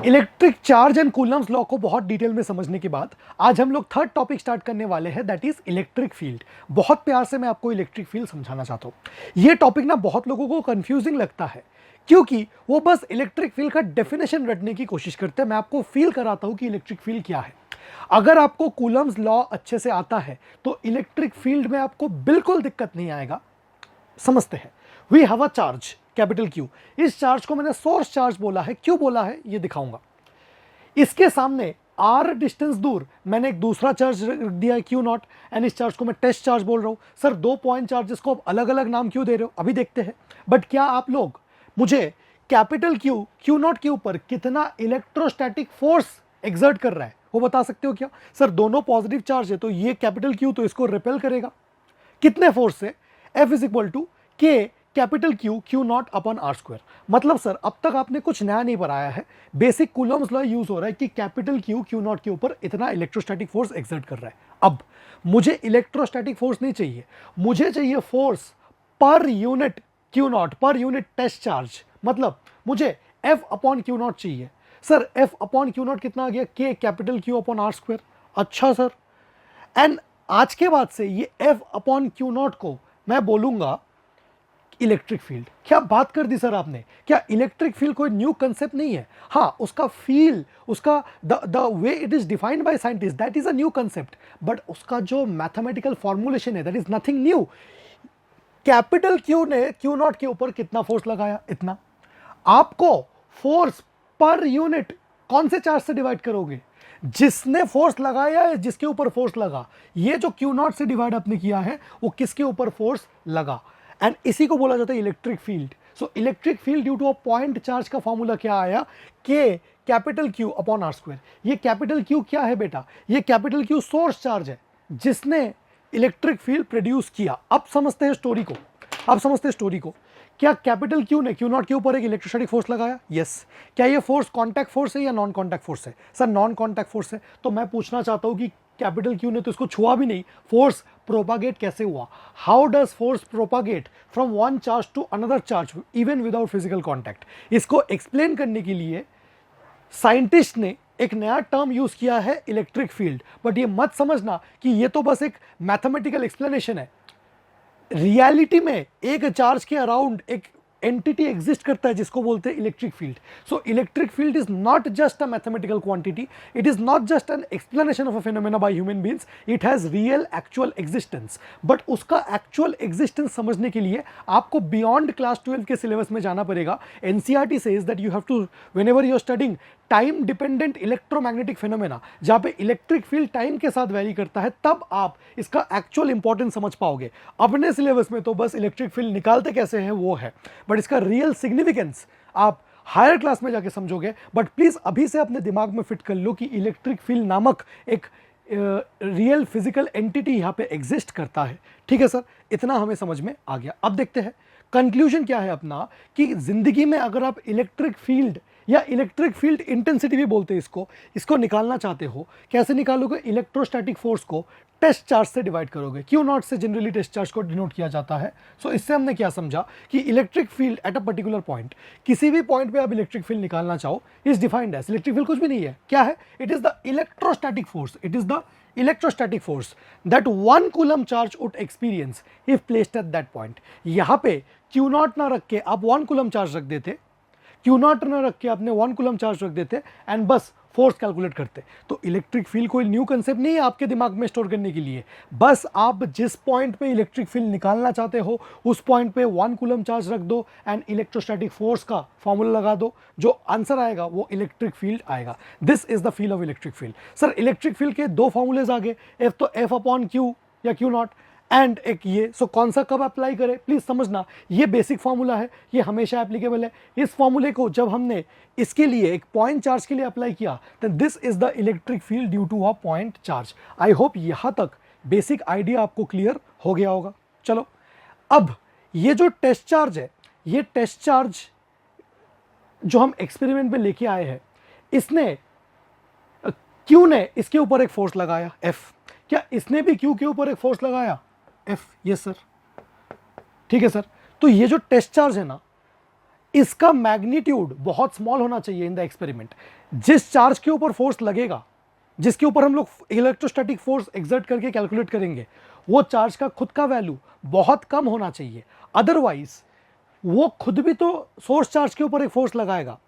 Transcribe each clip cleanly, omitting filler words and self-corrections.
Electric charge and Coulomb's law को बहुत detail में समझने के बाद आज हम लोग थर्ड टॉपिक स्टार्ट करने वाले हैं, दैट इज इलेक्ट्रिक फील्ड। बहुत प्यार से मैं आपको इलेक्ट्रिक फील्ड समझाना चाहता हूं। ये टॉपिक ना बहुत लोगों को कंफ्यूजिंग लगता है क्योंकि वो बस इलेक्ट्रिक फील्ड का डेफिनेशन रटने की कोशिश करते हैं। मैं आपको फील कराता हूं कि इलेक्ट्रिक फील्ड क्या है। अगर आपको कूलम्स लॉ अच्छे से आता है तो इलेक्ट्रिक फील्ड में आपको बिल्कुल दिक्कत नहीं आएगा। समझते हैं। We have a charge capital Q. इस चार्ज को मैंने सोर्स चार्ज बोला है, क्यों बोला है ये दिखाऊंगा। इसके सामने आर डिस्टेंस दूर मैंने एक दूसरा चार्ज रख दिया है क्यू नॉट, एंड इस चार्ज को मैं टेस्ट चार्ज बोल रहा हूं। सर दो पॉइंट चार्जेस को आप अलग अलग नाम क्यों दे रहे हो, अभी देखते हैं। बट क्या आप लोग मुझे कैपिटल क्यू क्यू नॉट के ऊपर कितना इलेक्ट्रोस्टैटिक फोर्स एक्सर्ट कर रहा है वो बता सकते हो क्या? सर दोनों पॉजिटिव चार्ज है तो ये कैपिटल क्यू तो इसको रिपेल करेगा। कितने फोर्स से? F is equal to K capital Q Q not upon are square. मतलब सर अब तक आपने कुछ नया नहीं पढ़ाया है। बेसिक कूलम्स लॉ यूज हो रहा है कि कैपिटल क्यू क्यू नॉट के ऊपर इतना इलेक्ट्रोस्टैटिक फोर्स एक्सर्ट कर रहा है। अब मुझे इलेक्ट्रोस्टैटिक फोर्स नहीं चाहिए, मुझे चाहिए force per unit Q not, per unit test charge. मतलब मुझे एफ अपॉन क्यू नॉट चाहिए। Sir F upon Q not कितना आ गया? K capital Q upon are square. अच्छा सर, एंड आज के बाद से ये एफ अपॉन क्यू नॉट को मैं बोलूंगा इलेक्ट्रिक फील्ड। क्या बात कर दी सर आपने। क्या इलेक्ट्रिक फील्ड कोई न्यू कंसेप्ट नहीं है? हाँ, उसका फील, उसका the way it is defined by scientist, that is a new concept. But उसका जो मैथमेटिकल फॉर्मुलेशन है that is nothing new. Capital Q ने क्यू नॉट के ऊपर कितना फोर्स लगाया? इतना। आपको फोर्स पर यूनिट कौन से चार्ज से डिवाइड करोगे? जिसने फोर्स लगाया है, जिसके ऊपर फोर्स लगा। ये जो क्यू नॉट से डिवाइड आपने किया है वो किसके ऊपर फोर्स लगा, एंड इसी को बोला जाता है electric field. So electric field due to a point charge का फॉर्मूला क्या आया? K capital Q upon are square. ये कैपिटल क्यू क्या है बेटा? ये कैपिटल क्यू सोर्स चार्ज है जिसने इलेक्ट्रिक फील्ड प्रोड्यूस किया। अब समझते हैं स्टोरी को, अब समझते हैं स्टोरी को। क्या कैपिटल क्यू ने क्यू नॉट के ऊपर एक इलेक्ट्रोस्टैटिक फोर्स लगाया? यस। क्या ये फोर्स कॉन्टैक्ट फोर्स है या नॉन कॉन्टैक्ट फोर्स है? सर नॉन कॉन्टैक्ट फोर्स है। तो मैं पूछना चाहता हूं कि कैपिटल क्यू ने तो इसको छुआ भी नहीं, फोर्स प्रोपागेट कैसे हुआ? How does force propagate from one charge to another charge even without physical contact? इसको एक्सप्लेन करने के लिए साइंटिस्ट ने एक नया टर्म यूज किया है, इलेक्ट्रिक फील्ड। बट ये मत समझना कि ये तो बस एक मैथमेटिकल एक्सप्लेनेशन है। रियलिटी में एक चार्ज के अराउंड एक एंटिटी एग्जिस्ट करता है जिसको बोलते हैं electric field. So electric field is not just a mathematical quantity, it is not just an explanation of a phenomena by human beings, it has real actual existence. But उसका actual existence समझने के लिए आपको beyond class 12 के syllabus में जाना पड़ेगा। NCERT says that you have to, whenever you are studying time dependent electromagnetic phenomena, जहां पे इलेक्ट्रिक फील्ड टाइम के साथ वेरी करता है, तब आप इसका एक्चुअल इंपॉर्टेंस समझ पाओगे। अपने सिलेबस में तो बस इलेक्ट्रिक फील्ड निकालते कैसे हैं वो है, बट इसका रियल सिग्निफिकेंस आप हायर क्लास में जाके समझोगे। बट प्लीज अभी से अपने दिमाग में फिट कर लो कि इलेक्ट्रिक फील्ड नामक एक रियल फिजिकल एंटिटी यहां पे एग्जिस्ट करता है। ठीक है सर, इतना हमें समझ में आ गया। अब देखते हैं कंक्लूजन क्या है अपना, कि जिंदगी में अगर आप इलेक्ट्रिक फील्ड या इलेक्ट्रिक फील्ड इंटेंसिटी भी बोलते हैं इसको निकालना चाहते हो, कैसे निकालोगे? इलेक्ट्रोस्टैटिक फोर्स को टेस्ट चार्ज से डिवाइड करोगे। क्यू नॉट से जनरली टेस्ट चार्ज को डिनोट किया जाता है। सो इससे हमने क्या समझा कि electric field at a particular point, किसी भी पॉइंट पे आप इलेक्ट्रिक फील्ड निकालना चाहो, is defined as, electric field कुछ भी नहीं है, क्या है? It is the electrostatic force, it is the electrostatic force that 1 coulomb charge would experience if placed at that point. यहां पे क्यू नॉट ना रख के आप 1 कूलम चार्ज रख देते, क्यू नॉट ना रख के आपने 1 कूलम चार्ज रख देते एंड बस फोर्स कैलकुलेट करते। तो इलेक्ट्रिक फील्ड कोई न्यू कंसेप्ट नहीं है आपके दिमाग में स्टोर करने के लिए। बस आप जिस पॉइंट पे इलेक्ट्रिक फील्ड निकालना चाहते हो उस पॉइंट पे 1 कूलम चार्ज रख दो एंड इलेक्ट्रोस्टैटिक फोर्स का फॉर्मूला लगा दो, जो आंसर आएगा वो इलेक्ट्रिक फील्ड आएगा। This is the field of electric field. Sir electric field के दो फॉर्मूलेज आ गए, एफ तो एफ अपॉन क्यू या क्यू नॉट, एंड एक ये। सो कौन सा कब अप्लाई करें प्लीज समझना, ये बेसिक फॉर्मूला है, ये हमेशा एप्लीकेबल है। इस फॉर्मूले को जब हमने इसके लिए एक पॉइंट चार्ज के लिए अप्लाई किया, then this is the electric field due to a point charge. I hope यहां तक बेसिक आइडिया आपको क्लियर हो गया होगा। चलो अब ये जो टेस्ट चार्ज है, ये टेस्ट चार्ज जो हम एक्सपेरिमेंट में लेके आए हैं, इसने क्यू ने इसके ऊपर एक फोर्स लगाया एफ। क्या इसने भी क्यू के ऊपर एक फोर्स लगाया? एफ। यस सर, ठीक है सर। तो ये जो टेस्ट चार्ज है ना, इसका मैग्नीट्यूड बहुत स्मॉल होना चाहिए इन द एक्सपेरिमेंट। जिस चार्ज के ऊपर फोर्स लगेगा, जिसके ऊपर हम लोग इलेक्ट्रोस्टैटिक फोर्स एक्सर्ट करके कैलकुलेट करेंगे, वो चार्ज का खुद का वैल्यू बहुत कम होना चाहिए। अदरवाइज वो खुद भी तो सोर्स चार्ज के ऊपर एक फोर्स लगाएगा।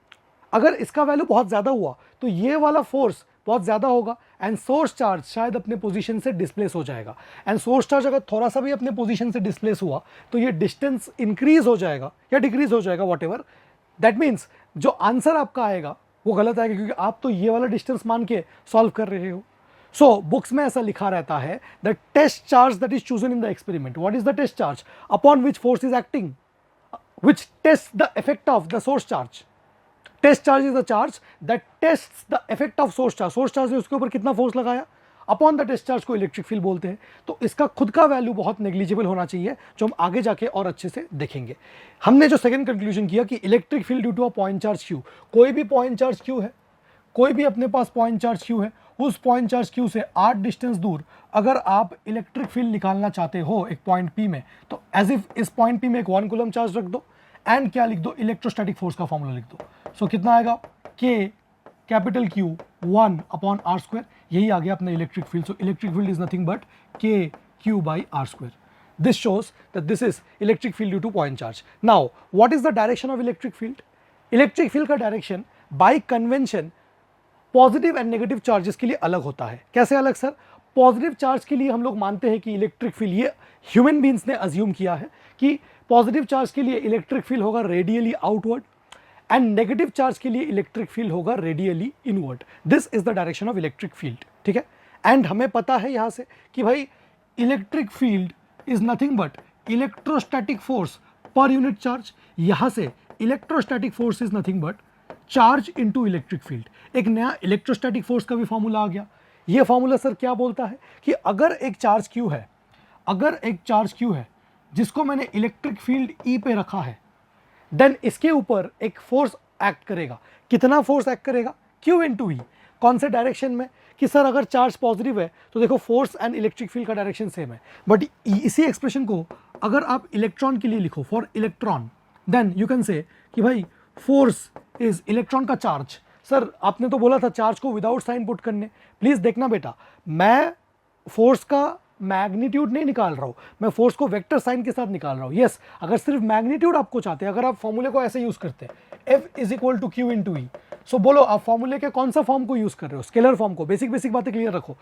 अगर इसका वैल्यू बहुत ज़्यादा हुआ तो ये वाला फोर्स बहुत ज़्यादा होगा एंड सोर्स चार्ज शायद अपने पोजीशन से डिस्प्लेस हो जाएगा। एंड सोर्स चार्ज अगर थोड़ा सा भी अपने पोजीशन से डिस्प्लेस हुआ तो ये डिस्टेंस इंक्रीज हो जाएगा या डिक्रीज हो जाएगा, वॉट एवर। दैट मीन्स जो आंसर आपका आएगा वो गलत आएगा, क्योंकि आप तो ये वाला डिस्टेंस मान के सॉल्व कर रहे हो। सो बुक्स में ऐसा लिखा रहता है, the test charge that is chosen in the experiment, what is the test charge upon which force is acting, which tests the effect of the source charge. Test charge is the charge that tests the effect of source charge. Source charge ने उसके ऊपर कितना force लगाया, upon the test charge को electric field बोलते हैं। तो इसका खुद का वैल्यू बहुत नेग्लिजिबल होना चाहिए, जो हम आगे जाके और अच्छे से देखेंगे। हमने जो सेकंड कंक्लूजन किया कि electric field due to a point charge Q, कोई भी पॉइंट चार्ज क्यू है, कोई भी अपने पास पॉइंट चार्ज क्यू है, उस पॉइंट चार्ज क्यू से 8 डिस्टेंस दूर अगर आप इलेक्ट्रिक फील्ड निकालना चाहते हो एक पॉइंट पी में, तो एज इफ इस पॉइंट पी में एक 1 कूलम चार्ज रख दो एंड क्या लिख दो, इलेक्ट्रोस्टैटिक फोर्स का फॉर्मूला लिख दो। सो कितना आएगा, K capital Q 1 upon are square, यही आ गया अपना electric field. So electric field is nothing but K Q by r square. This shows that this is electric field due to point charge. Now what is the direction of electric field? Electric field का direction by convention positive and negative charges के लिए अलग होता है। कैसे अलग sir? Positive charge के लिए हम लोग मानते हैं कि इलेक्ट्रिक फील्ड, ये ह्यूमन बीइंग्स ने अज्यूम किया है कि पॉजिटिव चार्ज के लिए इलेक्ट्रिक फील्ड होगा radially outward and negative charge के लिए इलेक्ट्रिक फील्ड होगा radially inward. This is the direction of electric field, ठीक है। एंड हमें पता है यहां से कि भाई electric field is nothing but electrostatic force per unit charge. यहां से electrostatic force is nothing but charge into electric field. एक नया इलेक्ट्रोस्टैटिक फोर्स का भी फॉर्मूला आ गया। ये फॉर्मूला सर क्या बोलता है कि अगर एक चार्ज क्यू है, अगर एक चार्ज क्यू है जिसको मैंने इलेक्ट्रिक फील्ड ई पे रखा है, देन इसके ऊपर एक फोर्स एक्ट करेगा। कितना फोर्स एक्ट करेगा? क्यू इनटू ई। कौन से डायरेक्शन में? कि सर अगर चार्ज पॉजिटिव है तो देखो फोर्स एंड इलेक्ट्रिक फील्ड का डायरेक्शन सेम है, बट इसी एक्सप्रेशन को अगर आप इलेक्ट्रॉन के लिए लिखो, for electron, then you can say कि भाई फोर्स इज इलेक्ट्रॉन का चार्ज। सर आपने तो बोला था चार्ज को विदाउट साइन पुट करने। प्लीज देखना बेटा, मैं फोर्स का मैग्नीट्यूड नहीं निकाल रहा हूं, मैं फोर्स को वेक्टर साइन के साथ निकाल रहा हूं। यस, अगर सिर्फ मैग्नीट्यूड आपको चाहते हैं, अगर आप फॉर्मूले को ऐसे यूज करते हैं, F is equal to Q into E, so बोलो आप फॉर्मूले के कौन सा फॉर्म को यूज कर रहे हो? स्केलर फॉर्म को। बेसिक बेसिक बातें क्लियर रखो,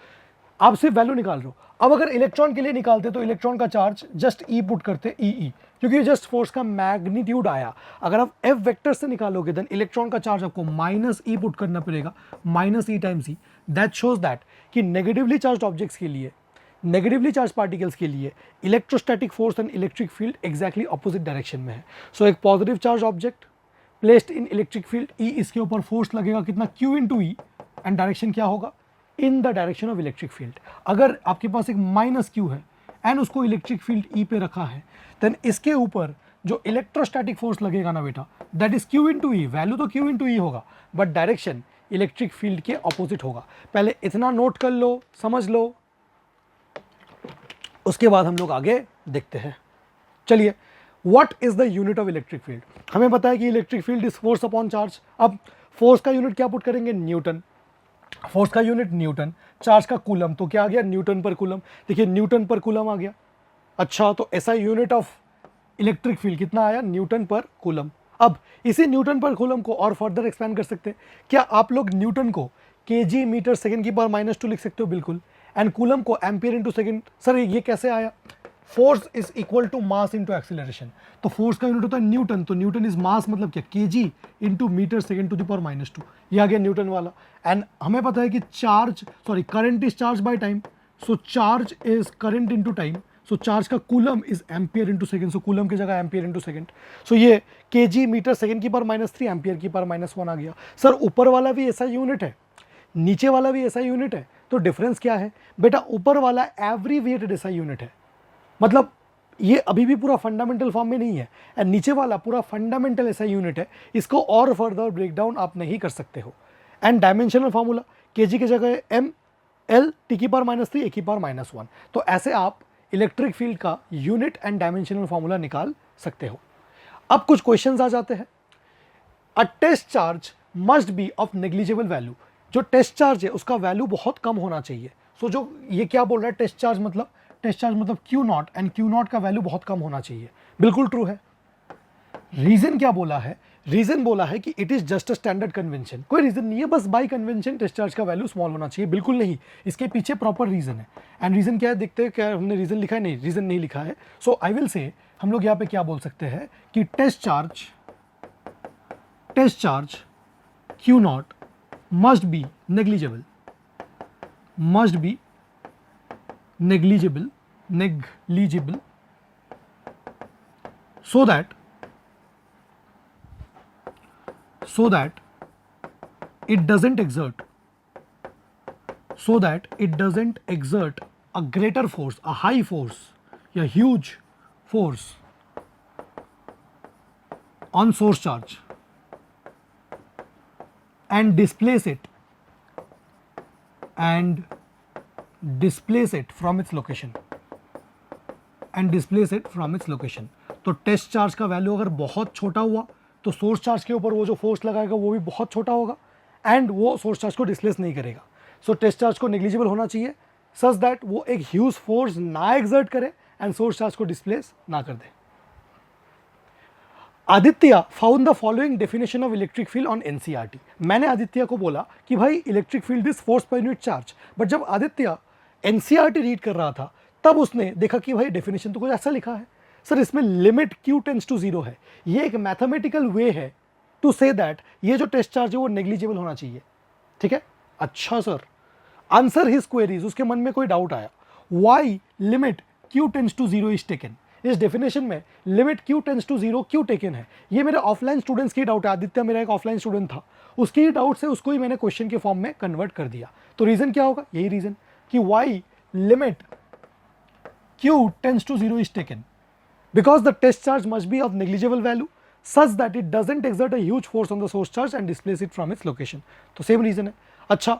आप सिर्फ वैल्यू निकाल रहे हो। अब अगर इलेक्ट्रॉन के लिए निकालते तो इलेक्ट्रॉन का चार्ज जस्ट ई पुट करते, ई, क्योंकि जस्ट फोर्स का मैग्नीट्यूड आया। अगर आप एफ वेक्टर से निकालोगे देन इलेक्ट्रॉन का चार्ज आपको माइनस ई पुट करना पड़ेगा, minus E times E. That shows that कि नेगेटिवली चार्ज ऑब्जेक्ट्स के लिए, नेगेटिवली चार्ज पार्टिकल्स के लिए electrostatic force and electric field exactly opposite direction में है। सो एक positive charge object placed in electric field E, इसके ऊपर फोर्स लगेगा कितना? Q into E, and direction क्या होगा? In the direction of electric field. अगर आपके पास एक माइनस क्यू है एंड उसको इलेक्ट्रिक फील्ड ई पे रखा है, देन इसके ऊपर जो इलेक्ट्रोस्टैटिक फोर्स लगेगा ना बेटा, that is Q into E. Value तो क्यू इंटू ई होगा, बट डायरेक्शन इलेक्ट्रिक फील्ड के ऑपोजिट होगा। पहले इतना नोट कर लो, समझ लो, उसके बाद हम लोग आगे देखते हैं। चलिए, what is the unit of electric field? हमें पता है कि electric field is force upon charge. अब फोर्स का यूनिट क्या पुट करेंगे? न्यूटन। फोर्स का यूनिट न्यूटन, चार्ज का कूलम, तो क्या आ गया? न्यूटन पर कूलम। देखिए न्यूटन पर कूलम आ गया। अच्छा, तो ऐसा यूनिट ऑफ इलेक्ट्रिक फील्ड कितना आया? न्यूटन पर कूलम। अब इसी न्यूटन पर कूलम को और फर्दर एक्सपेंड कर सकते हैं। क्या आप लोग न्यूटन को केजी मीटर सेकंड की पावर -2 लिख सकते हो? बिल्कुल। एंड कूलम को एम्पियर इंटू सेकंड। सर ये कैसे आया? Force is equal to mass into acceleration. तो फोर्स का यूनिट होता है न्यूटन, तो न्यूटन इज मास, मतलब क्या? KG into metre second to the power -2। ये आ गया न्यूटन वाला। एंड हमें पता है कि current is charge by time, so charge is current into time, so charge का coulomb is ampere into second, so coulomb की जगह एम्पियर इंटू सेकंड। सो ये केजी मीटर सेकंड की पावर -3, एम्पियर की पावर -1 आ गया। सर ऊपर वाला भी ऐसा यूनिट है, नीचे वाला भी ऐसा यूनिट है, तो डिफरेंस क्या है बेटा? ऊपर वाला एवरीवेटेड ऐसा यूनिट है, मतलब ये अभी भी पूरा फंडामेंटल फॉर्म में नहीं है, एंड नीचे वाला पूरा फंडामेंटल ऐसा यूनिट है। इसको और फर्दर ब्रेक डाउन आप नहीं कर सकते हो। एंड डायमेंशनल फार्मूला, केजी की जगह एम एल टी की पावर -3 ए की पावर -1। तो ऐसे आप इलेक्ट्रिक फील्ड का यूनिट एंड डायमेंशनल फार्मूला निकाल सकते हो। अब कुछ क्वेश्चंस आ जाते हैं। A test charge must be of negligible value, जो टेस्ट चार्ज है उसका वैल्यू बहुत कम होना चाहिए। सो जो ये क्या बोल रहा है टेस्ट चार्ज मतलब Q not, and Q not का वैल्यू बहुत कम होना चाहिए। बिल्कुल ट्रू है। रीजन क्या बोला है? रीजन बोला है कि it is just a standard convention. कोई रीजन नहीं है, बस बाय कन्वेंशन टेस्ट चार्ज का वैल्यू स्मॉल होना चाहिए। बिल्कुल नहीं, इसके पीछे प्रॉपर रीजन है। एंड रीजन क्या है देखते हैं, क्या हमने रीजन लिखा है? नहीं, रीजन नहीं लिखा है। सो आई विल से हम लोग यहाँ पे क्या बोल सकते हैं कि test charge Q not must be negligible so that it doesn't exert a greater force, a high force, a huge force on source charge and displace it from its location, तो टेस्ट चार्ज का value अगर बहुत छोटा हुआ तो source charge के ऊपर वो जो फोर्स लगाएगा वो भी बहुत छोटा होगा एंड वो सोर्स चार्ज को डिस्प्लेस नहीं करेगा। सो टेस्ट चार्ज को नेग्लिजिबल होना चाहिए सच दैट वो एक ह्यूज फोर्स ना एग्जर्ट करे एंड सोर्स चार्ज को डिस्प्लेस ना कर दे। Aditya found the following definition of electric field on NCERT. मैंने आदित्य को बोला कि भाई electric field is force per unit charge, but जब आदित्य एनसीईआरटी रीड कर रहा था तब उसने देखा कि भाई डेफिनेशन तो कुछ ऐसा लिखा है सर, इसमें लिमिट q टेंड्स टू 0 है। ये एक मैथमेटिकल वे है टू से दैट ये जो टेस्ट चार्ज है वो नेग्लिजिबल होना चाहिए। ठीक है, अच्छा सर, आंसर हिज क्वेरीज। उसके मन में कोई डाउट आया, why limit q tends to 0 is taken. इस डेफिनेशन में लिमिट q टेंड्स टू 0 क्यों टेकन है? ये मेरे ऑफलाइन स्टूडेंट्स की डाउट है। आदित्य मेरा एक ऑफलाइन स्टूडेंट था, उसकी ही डाउट से उसको ही मैंने क्वेश्चन के फॉर्म में कन्वर्ट कर दिया। तो रीजन क्या होगा? यही रीजन कि why limit q tends to 0 is taken because the test charge must be of negligible value such that it doesn't exert a huge force on the source charge and displace it from its location। तो same reason है। अच्छा,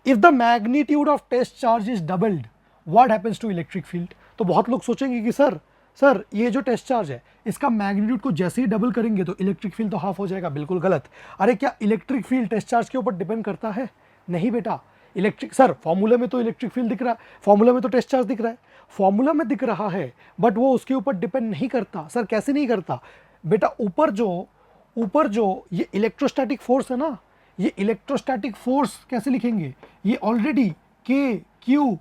if the magnitude of test charge is doubled what happens to electric field? तो बहुत लोग सोचेंगे कि sir ये जो टेस्ट चार्ज है इसका मैग्नीट्यूड को जैसे ही डबल करेंगे तो इलेक्ट्रिक फील्ड तो हाफ हो जाएगा। बिल्कुल गलत। अरे क्या इलेक्ट्रिक फील्ड टेस्ट चार्ज के ऊपर डिपेंड करता है? नहीं बेटा। इलेक्ट्रिक सर फॉर्मूला में तो इलेक्ट्रिक फील्ड दिख रहा है, फॉर्मूला में तो टेस्ट चार्ज दिख रहा है, फॉर्मूला में दिख रहा है बट वो उसके ऊपर डिपेंड नहीं करता। सर कैसे नहीं करता बेटा? ऊपर जो ये इलेक्ट्रोस्टैटिक फोर्स है ना, ये इलेक्ट्रोस्टैटिक फोर्स कैसे लिखेंगे? ये already K Q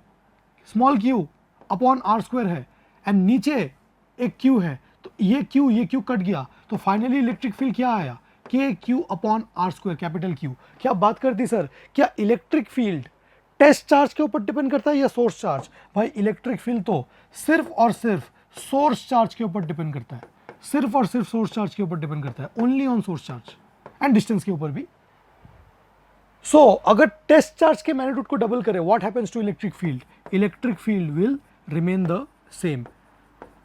small Q upon are square है एंड नीचे एक क्यू है, तो ये क्यू कट गया तो फाइनली इलेक्ट्रिक फील्ड क्या आया? K Q upon are square, capital Q. क्या बात करती सर, क्या इलेक्ट्रिक फील्ड टेस्ट चार्ज के ऊपर डिपेंड करता है या सोर्स चार्ज? भाई इलेक्ट्रिक फील्ड तो सिर्फ और सिर्फ सोर्स चार्ज के ऊपर डिपेंड करता है, सिर्फ और सिर्फ सोर्स चार्ज के ऊपर डिपेंड करता है, only on source charge and distance के ऊपर भी। सो अगर टेस्ट चार्ज के मैग्नीट्यूड को डबल करें what happens to electric field? Electric field will remain the same.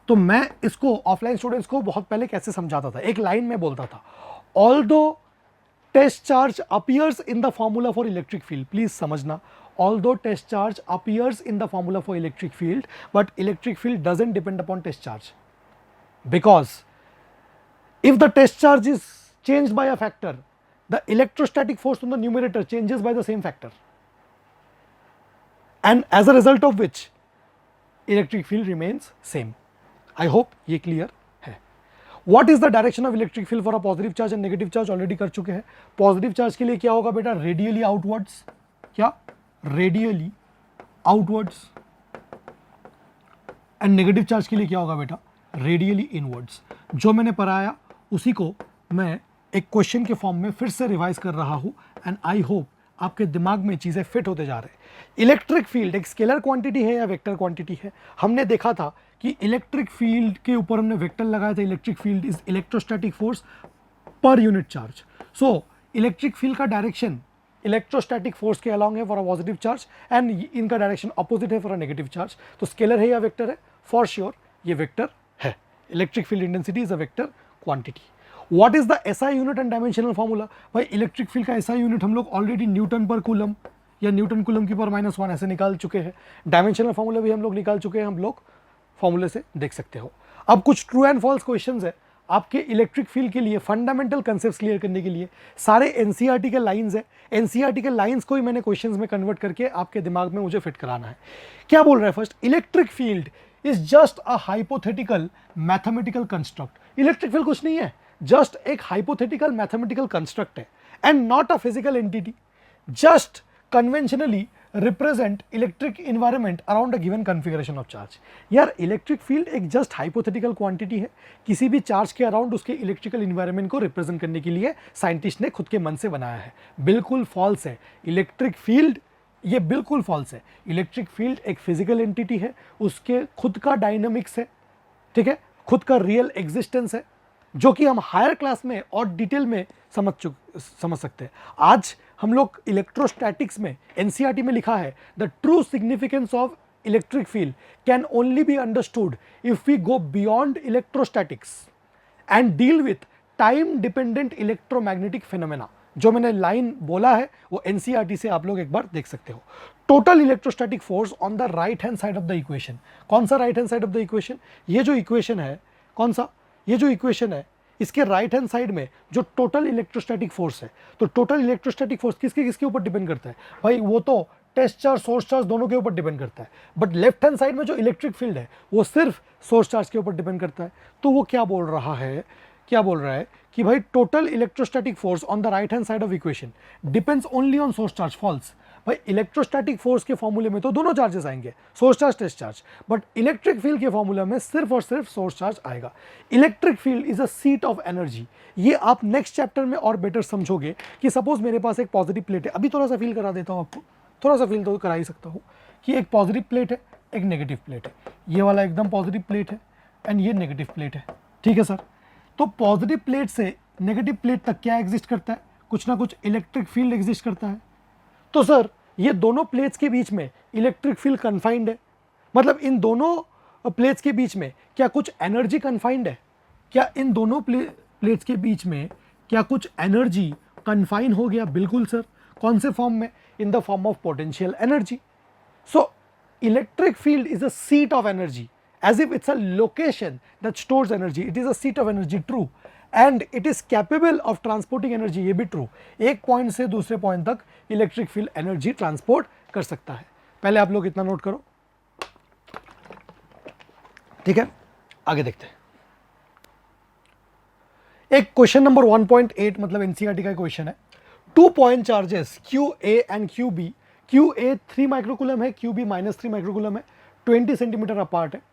तो मैं इसको ऑफलाइन स्टूडेंट्स को बहुत पहले कैसे समझाता था, एक लाइन में बोलता था, although test charge appears in the formula for electric field, please समझना, although test charge appears in the formula for electric field but electric field doesn't depend upon test charge, because if the test charge is changed by a factor the electrostatic force on the numerator changes by the same factor and as a result of which electric field remains same। I hope ये clear है। What is the direction of electric field for a positive charge and negative charge? already कर चुके हैं। Positive charge के लिए क्या होगा बेटा? रेडियली आउटवर्ड्स, क्या radially outwards, and negative charge के लिए क्या होगा बेटा? Radially inwards. जो मैंने पढ़ाया उसी को मैं एक क्वेश्चन के फॉर्म में फिर से रिवाइज कर रहा हूं एंड आई होप आपके दिमाग में चीजें फिट होते जा रहे हैं। इलेक्ट्रिक फील्ड एक स्केलर क्वांटिटी है या वेक्टर क्वांटिटी है? हमने देखा था कि इलेक्ट्रिक फील्ड के ऊपर हमने वेक्टर लगाया था, electric field is electrostatic force per unit charge. So electric field का डायरेक्शन इलेक्ट्रोस्टैटिक फोर्स के अलॉन्ग है for a positive charge and इनका डायरेक्शन अपोजिट है फॉर अ नेगेटिव चार्ज। तो स्केलर है या वेक्टर है? फॉर श्योर ये वेक्टर है। Electric field intensity is a vector quantity. What is the SI unit and dimensional formula? भाई electric field का एसआई यूनिट हम लोग ऑलरेडी न्यूटन पर कूलम या न्यूटन कूलम की पावर -1 ऐसे निकाल चुके हैं। डायमेंशनल फॉर्मूला भी हम लोग निकाल चुके हैं, हम लोग फॉर्मूले से देख सकते हो। अब कुछ ट्रू एंड फॉल्स क्वेश्चंस है, आपके इलेक्ट्रिक फील्ड के लिए फंडामेंटल कंसेप्ट क्लियर करने के लिए सारे एनसीईआरटी के लाइंस है। एनसीईआरटी के लाइंस को ही मैंने क्वेश्चंस में कन्वर्ट करके आपके दिमाग में मुझे फिट कराना है। क्या बोल रहा है first, electric field is just a hypothetical mathematical construct. Electric field कुछ नहीं है, जस्ट एक हाइपोथेटिकल मैथमेटिकल कंस्ट्रक्ट है and not a physical entity, just conventionally represent electric environment around a given configuration of charge. यार electric field एक just hypothetical quantity है, किसी भी चार्ज के अराउंड उसके इलेक्ट्रिकल इन्वायरमेंट को रिप्रेजेंट करने के लिए साइंटिस्ट ने खुद के मन से बनाया है। बिल्कुल फॉल्स है इलेक्ट्रिक फील्ड, ये बिल्कुल फॉल्स है। इलेक्ट्रिक फील्ड एक फिजिकल एंटिटी है, उसके खुद का डायनामिक्स है, ठीक है, खुद का रियल एग्जिस्टेंस है, जो कि हम हायर क्लास में और डिटेल में समझ सकते हैं। आज हम लोग इलेक्ट्रोस्टैटिक्स में एनसीईआरटी में लिखा है the true significance of electric field can only be understood if we go beyond electrostatics and deal with time dependent electromagnetic phenomena. जो मैंने लाइन बोला है वो एनसीईआरटी से आप लोग एक बार देख सकते हो। Total electrostatic force on the right hand side of the equation. कौन सा right hand side of the equation? ये जो इक्वेशन है, कौन सा, ये जो इक्वेशन है इसके राइट हैंड साइड में जो टोटल इलेक्ट्रोस्टैटिक फोर्स है, तो टोटल इलेक्ट्रोस्टैटिक फोर्स किसके किसके ऊपर डिपेंड करता है भाई? वो तो टेस्ट चार्ज सोर्स चार्ज दोनों के ऊपर डिपेंड करता है, बट लेफ्ट हैंड साइड में जो इलेक्ट्रिक फील्ड है वो सिर्फ सोर्स चार्ज के ऊपर डिपेंड करता है। तो वो क्या बोल रहा है, क्या बोल रहा है कि भाई total electrostatic force on the right hand side of equation depends only on source charge. False. भाई इलेक्ट्रोस्टैटिक फोर्स के फॉर्मूले में तो दोनों चार्जेस आएंगे, source charge test charge, but electric field के फॉर्मूला में सिर्फ और सिर्फ सोर्स चार्ज आएगा। Electric field is a seat of energy. ये आप नेक्स्ट चैप्टर में और बेटर समझोगे कि सपोज मेरे पास एक पॉजिटिव प्लेट है, अभी थोड़ा सा फील करा देता हूँ आपको, थोड़ा सा फील तो करा ही सकता हूँ कि एक पॉजिटिव प्लेट है, एक नेगेटिव प्लेट है, ये वाला एकदम पॉजिटिव प्लेट है एंड ये नेगेटिव प्लेट है, ठीक है सर। तो पॉजिटिव प्लेट से नेगेटिव प्लेट तक क्या एग्जिस्ट करता है? कुछ ना कुछ इलेक्ट्रिक फील्ड एग्जिस्ट करता है। तो सर ये दोनों प्लेट्स के बीच में इलेक्ट्रिक फील्ड कन्फाइंड है, मतलब इन दोनों प्लेट्स के बीच में क्या कुछ एनर्जी कन्फाइंड है? क्या इन दोनों प्लेट्स के बीच में क्या कुछ एनर्जी कन्फाइन हो गया? बिल्कुल सर। कौन से फॉर्म में? In the form of potential energy. So electric field is a seat of energy, as if it's a location that stores energy. It is a seat of energy, true, and it is capable of transporting energy, ये भी true। एक point से दूसरे point तक electric field energy transport कर सकता है। पहले आप लोग इतना नोट करो, ठीक है, आगे देखते हैं। एक क्वेश्चन नंबर 1.8 मतलब एनसीईआरटी का क्वेश्चन है। 2 point charges QA and QB, QA 3 microcoulomb है, QB -3 माइक्रोकूलम है, 20 सेंटीमीटर अपार्ट है।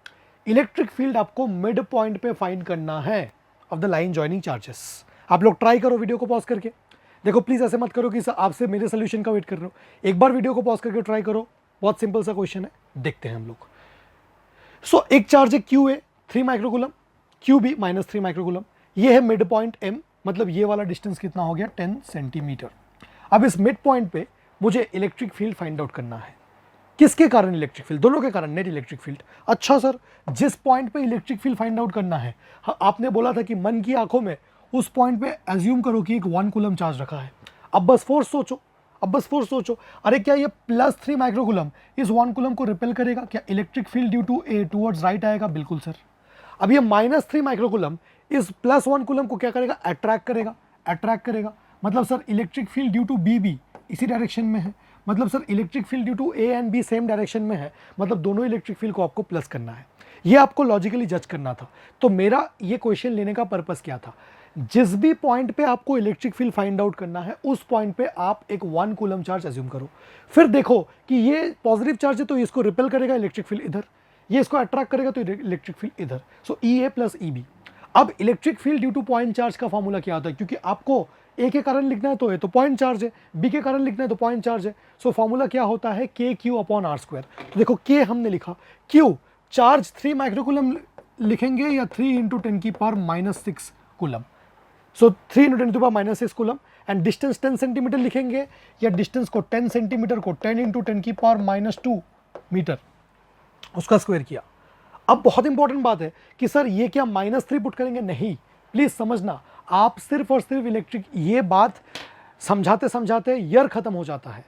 इलेक्ट्रिक फील्ड आपको मिड पॉइंट पे फाइंड करना है of the line joining charges. आप लोग ट्राई करो वीडियो को पॉज करके, देखो प्लीज ऐसे मत करो कि आपसे मेरे सोल्यूशन का वेट कर रहे हो, एक बार वीडियो को पॉज करके ट्राई करो। बहुत सिंपल सा क्वेश्चन है, देखते हैं हम लोग। सो एक चार्ज है QA 3 माइक्रोकूलम, QB -3 माइक्रोकूलम, ये है मिड पॉइंट M, मतलब ये वाला डिस्टेंस कितना हो गया? 10 सेंटीमीटर। अब इस मिड पॉइंट पे मुझे इलेक्ट्रिक फील्ड फाइंड आउट करना है। किसके कारण इलेक्ट्रिक फील्ड? दोनों के कारण, नेट इलेक्ट्रिक फील्ड। अच्छा सर, जिस पॉइंट पे इलेक्ट्रिक फील्ड फाइंड आउट करना है, आपने बोला था कि मन की आंखों में उस पॉइंट पे एज्यूम करो कि एक 1 कूलम चार्ज रखा है। अब बस फोर्स सोचो, अब बस फोर्स सोचो, अरे क्या ये +3 माइक्रोकूलम इस 1 कूलम को रिपेल करेगा? क्या electric field due to A towards right आएगा? बिल्कुल सर। अब ये -3 माइक्रोकूलम इस +1 कूलम को क्या करेगा? अट्रैक्ट करेगा, अट्रैक्ट करेगा। मतलब sir electric field due to B भी इसी डायरेक्शन में है, मतलब sir electric field due to A and B same direction में है, मतलब दोनों इलेक्ट्रिक फील्ड को आपको प्लस करना है। ये आपको लॉजिकली जज करना था। तो मेरा ये क्वेश्चन लेने का पर्पस क्या था? जिस भी पॉइंट पे आपको इलेक्ट्रिक फील्ड फाइंड आउट करना है, उस पॉइंट पे आप एक 1 कूलम चार्ज अज्यूम करो। फिर देखो कि ये पॉजिटिव चार्ज है तो इसको रिपेल करेगा इलेक्ट्रिक फील्ड इधर, ये इसको अट्रैक्ट करेगा तो इलेक्ट्रिक फील्ड इधर। सो EA + EB। अब electric field due to point charge का फॉर्मूला क्या होता है? क्योंकि आपको A के कारण लिखना है तो A तो पॉइंट चार्ज है, B के कारण लिखना है तो पॉइंट चार्ज है। सो फॉर्मूला क्या होता है? KQ/R²। तो देखो K हमने लिखा, Q चार्ज 3 माइक्रोकूलम लिखेंगे या 3 × 10⁻⁻6 coulomb. So 3 × 10⁻⁻6 coulomb and distance 10 centimetre लिखेंगे या डिस्टेंस को 10 सेंटीमीटर को 10 × 10⁻⁻2 मीटर उसका स्क्वायर किया। अब बहुत इंपॉर्टेंट बात है कि सर ये क्या -3 पुट करेंगे? नहीं, प्लीज समझना, आप सिर्फ और सिर्फ इलेक्ट्रिक, ये बात समझाते समझाते ईयर खत्म हो जाता है।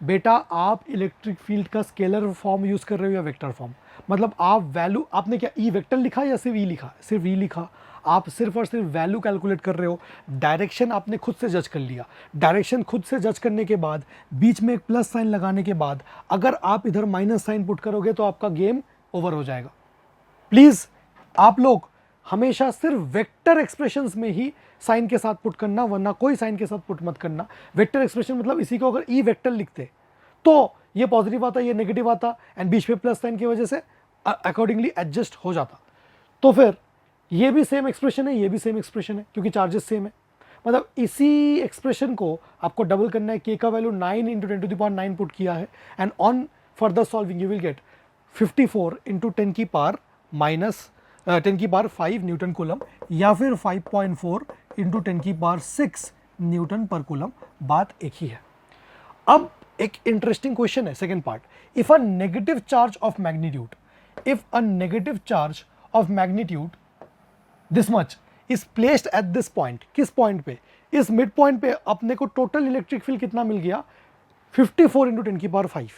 बेटा आप इलेक्ट्रिक फील्ड का स्केलर फॉर्म यूज़ कर रहे हो या वेक्टर फॉर्म? मतलब आप वैल्यू, आपने क्या ई वेक्टर लिखा या सिर्फ ई लिखा? सिर्फ ई लिखा। आप सिर्फ और सिर्फ वैल्यू कैलकुलेट कर रहे हो। डायरेक्शन आपने खुद से जज कर लिया। डायरेक्शन खुद से जज करने के बाद बीच में एक प्लस साइन लगाने के बाद अगर आप इधर माइनस साइन पुट करोगे तो आपका गेम ओवर हो जाएगा। प्लीज़ आप लोग हमेशा सिर्फ वेक्टर एक्सप्रेशंस में ही साइन के साथ पुट करना, वरना कोई साइन के साथ पुट मत करना। वेक्टर एक्सप्रेशन मतलब इसी को अगर ई वेक्टर लिखते तो ये पॉजिटिव आता, ये नेगेटिव आता, एंड बीच में प्लस साइन की वजह से अकॉर्डिंगली एडजस्ट हो जाता। तो फिर ये भी सेम एक्सप्रेशन है, ये भी सेम एक्सप्रेशन है, क्योंकि चार्जेस सेम है। मतलब इसी एक्सप्रेशन को आपको डबल करना है। के का वैल्यू 9 × 10⁹ पुट किया है, and on further solving you will get 54 × 10⁻5 Newton coulomb, या फिर 5.4 × 10⁶ न्यूटन पर कूलम। बात एक ही है। अब एक इंटरेस्टिंग क्वेश्चन है, second part. If a negative charge of magnitude this much is placed at this point, किस पॉइंट पे? इस मिड पॉइंट पे अपने को टोटल इलेक्ट्रिक फील्ड कितना मिल गया? 54 × 10⁵।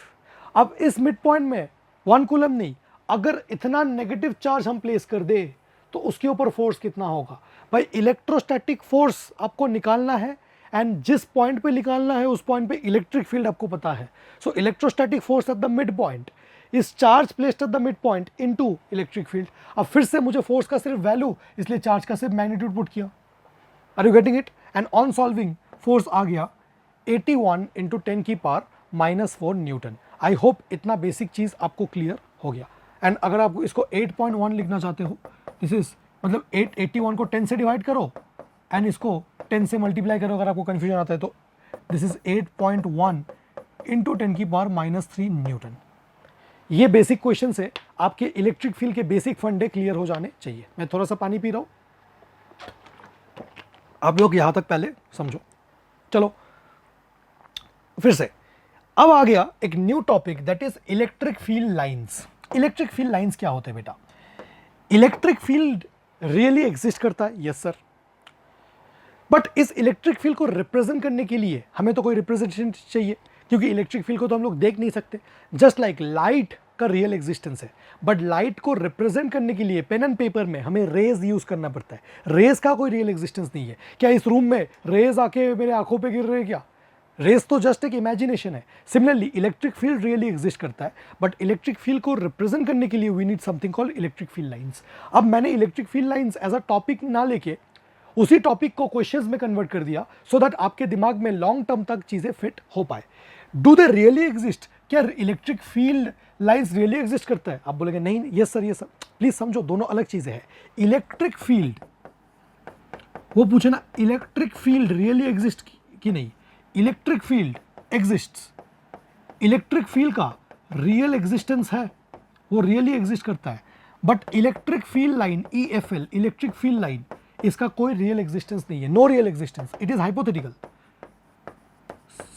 अब इस मिड पॉइंट में 1 कूलम नहीं, अगर इतना नेगेटिव चार्ज हम प्लेस कर दे तो उसके ऊपर फोर्स कितना होगा? भाई इलेक्ट्रोस्टैटिक फोर्स आपको निकालना है, एंड जिस पॉइंट पे निकालना है उस पॉइंट पे इलेक्ट्रिक फील्ड आपको पता है। So electrostatic force at the mid point is charge placed at the mid point into electric field. अब फिर से मुझे फोर्स का सिर्फ वैल्यू, इसलिए चार्ज का सिर्फ मैग्नीट्यूड पुट किया। Are you getting it? And on solving force आ गया 81 × 10⁻⁻4 न्यूटन। आई होप इतना बेसिक चीज आपको क्लियर हो गया। एंड अगर आप इसको 8.1 लिखना चाहते हो, दिस इज मतलब 81 को 10 से डिवाइड करो एंड इसको 10 से मल्टीप्लाई करो, अगर आपको कंफ्यूजन आता है तो। This is 8.1 × 10⁻³ Newton. ये बेसिक क्वेश्चन से आपके इलेक्ट्रिक फील्ड के बेसिक फंडे क्लियर हो जाने चाहिए। मैं थोड़ा सा पानी पी रहा हूं, आप लोग यहां तक पहले समझो। चलो फिर से, अब आ गया एक new topic, that is electric field lines. Electric field lines क्या होते हैं बेटा? इलेक्ट्रिक फील्ड रियली एग्जिस्ट करता है, यस सर, बट इस इलेक्ट्रिक फील्ड को रिप्रेजेंट करने के लिए हमें तो कोई रिप्रेजेंटेशन चाहिए, क्योंकि इलेक्ट्रिक फील्ड को तो हम लोग देख नहीं सकते। जस्ट लाइक लाइट का रियल एग्जिस्टेंस है, बट लाइट को रिप्रेजेंट करने के लिए पेन एंड पेपर में हमें रेज यूज करना पड़ता है। रेज का कोई रियल एग्जिस्टेंस नहीं है। क्या इस रूम में रेज आके मेरे आंखों पे गिर रहे हैं क्या? रेज तो जस्ट एक इमेजिनेशन है। Similarly electric field really exist करता है, बट इलेक्ट्रिक फील्ड को रिप्रेजेंट करने के लिए we need something called electric field lines. अब मैंने electric field lines as a topic ना लेके उसी टॉपिक को क्वेश्चंस में कन्वर्ट कर दिया, सो दैट आपके दिमाग में लॉन्ग टर्म तक चीजें फिट हो पाए। Do they really exist? क्या electric field lines really exist करता है? आप बोलेंगे नहीं, yes sir, yes sir. Please समझो, दोनों अलग चीजें हैं। इलेक्ट्रिक फील्ड, वो पूछे ना, इलेक्ट्रिक फील्ड रियली एग्जिस्ट कि नहीं? Electric field exists. Electric field का रियल एग्जिस्टेंस है, वो रियली एग्जिस्ट करता है, but electric field line EFL, electric field line, इसका कोई रियल एग्जिस्टेंस नहीं है। No real existence, it is hypothetical.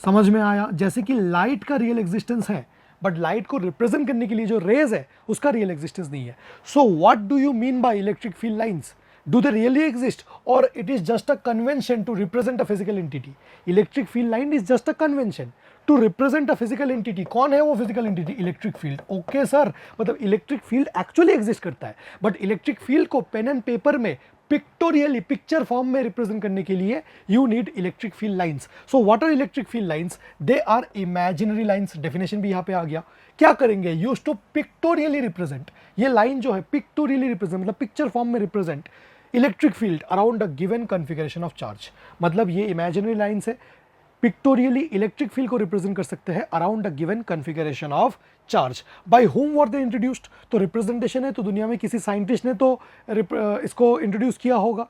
समझ में आया? जैसे कि लाइट का रियल एग्जिस्टेंस है, बट लाइट को रिप्रेजेंट करने के लिए जो रेज है उसका रियल एग्जिस्टेंस नहीं है। So what do you mean by electric field lines? Do they really exist, or it is just a convention to represent a physical entity? Electric field line is just a convention to represent a physical entity. कौन है वो physical entity? Electric field. Okay sir, मतलब electric field actually exist करता है, but electric field को pen and paper में pictorially, picture form में represent करने के लिए you need electric field lines. So what are electric field lines? They are imaginary lines. Definition भी यहाँ पे आ गया। क्या करेंगे? Use to pictorially represent. ये लाइन जो है पिक्टोरियली रिप्रेजेंट, मतलब पिक्चर फॉर्म में represent electric field around a given configuration of charge. मतलब ये इमेजिनरी लाइन से पिक्टोरियली इलेक्ट्रिक फील्ड को रिप्रेजेंट कर सकते हैं around a given configuration of charge. By whom were they introduced? तो रिप्रेजेंटेशन है तो दुनिया में किसी साइंटिस्ट ने तो इसको इंट्रोड्यूस किया होगा,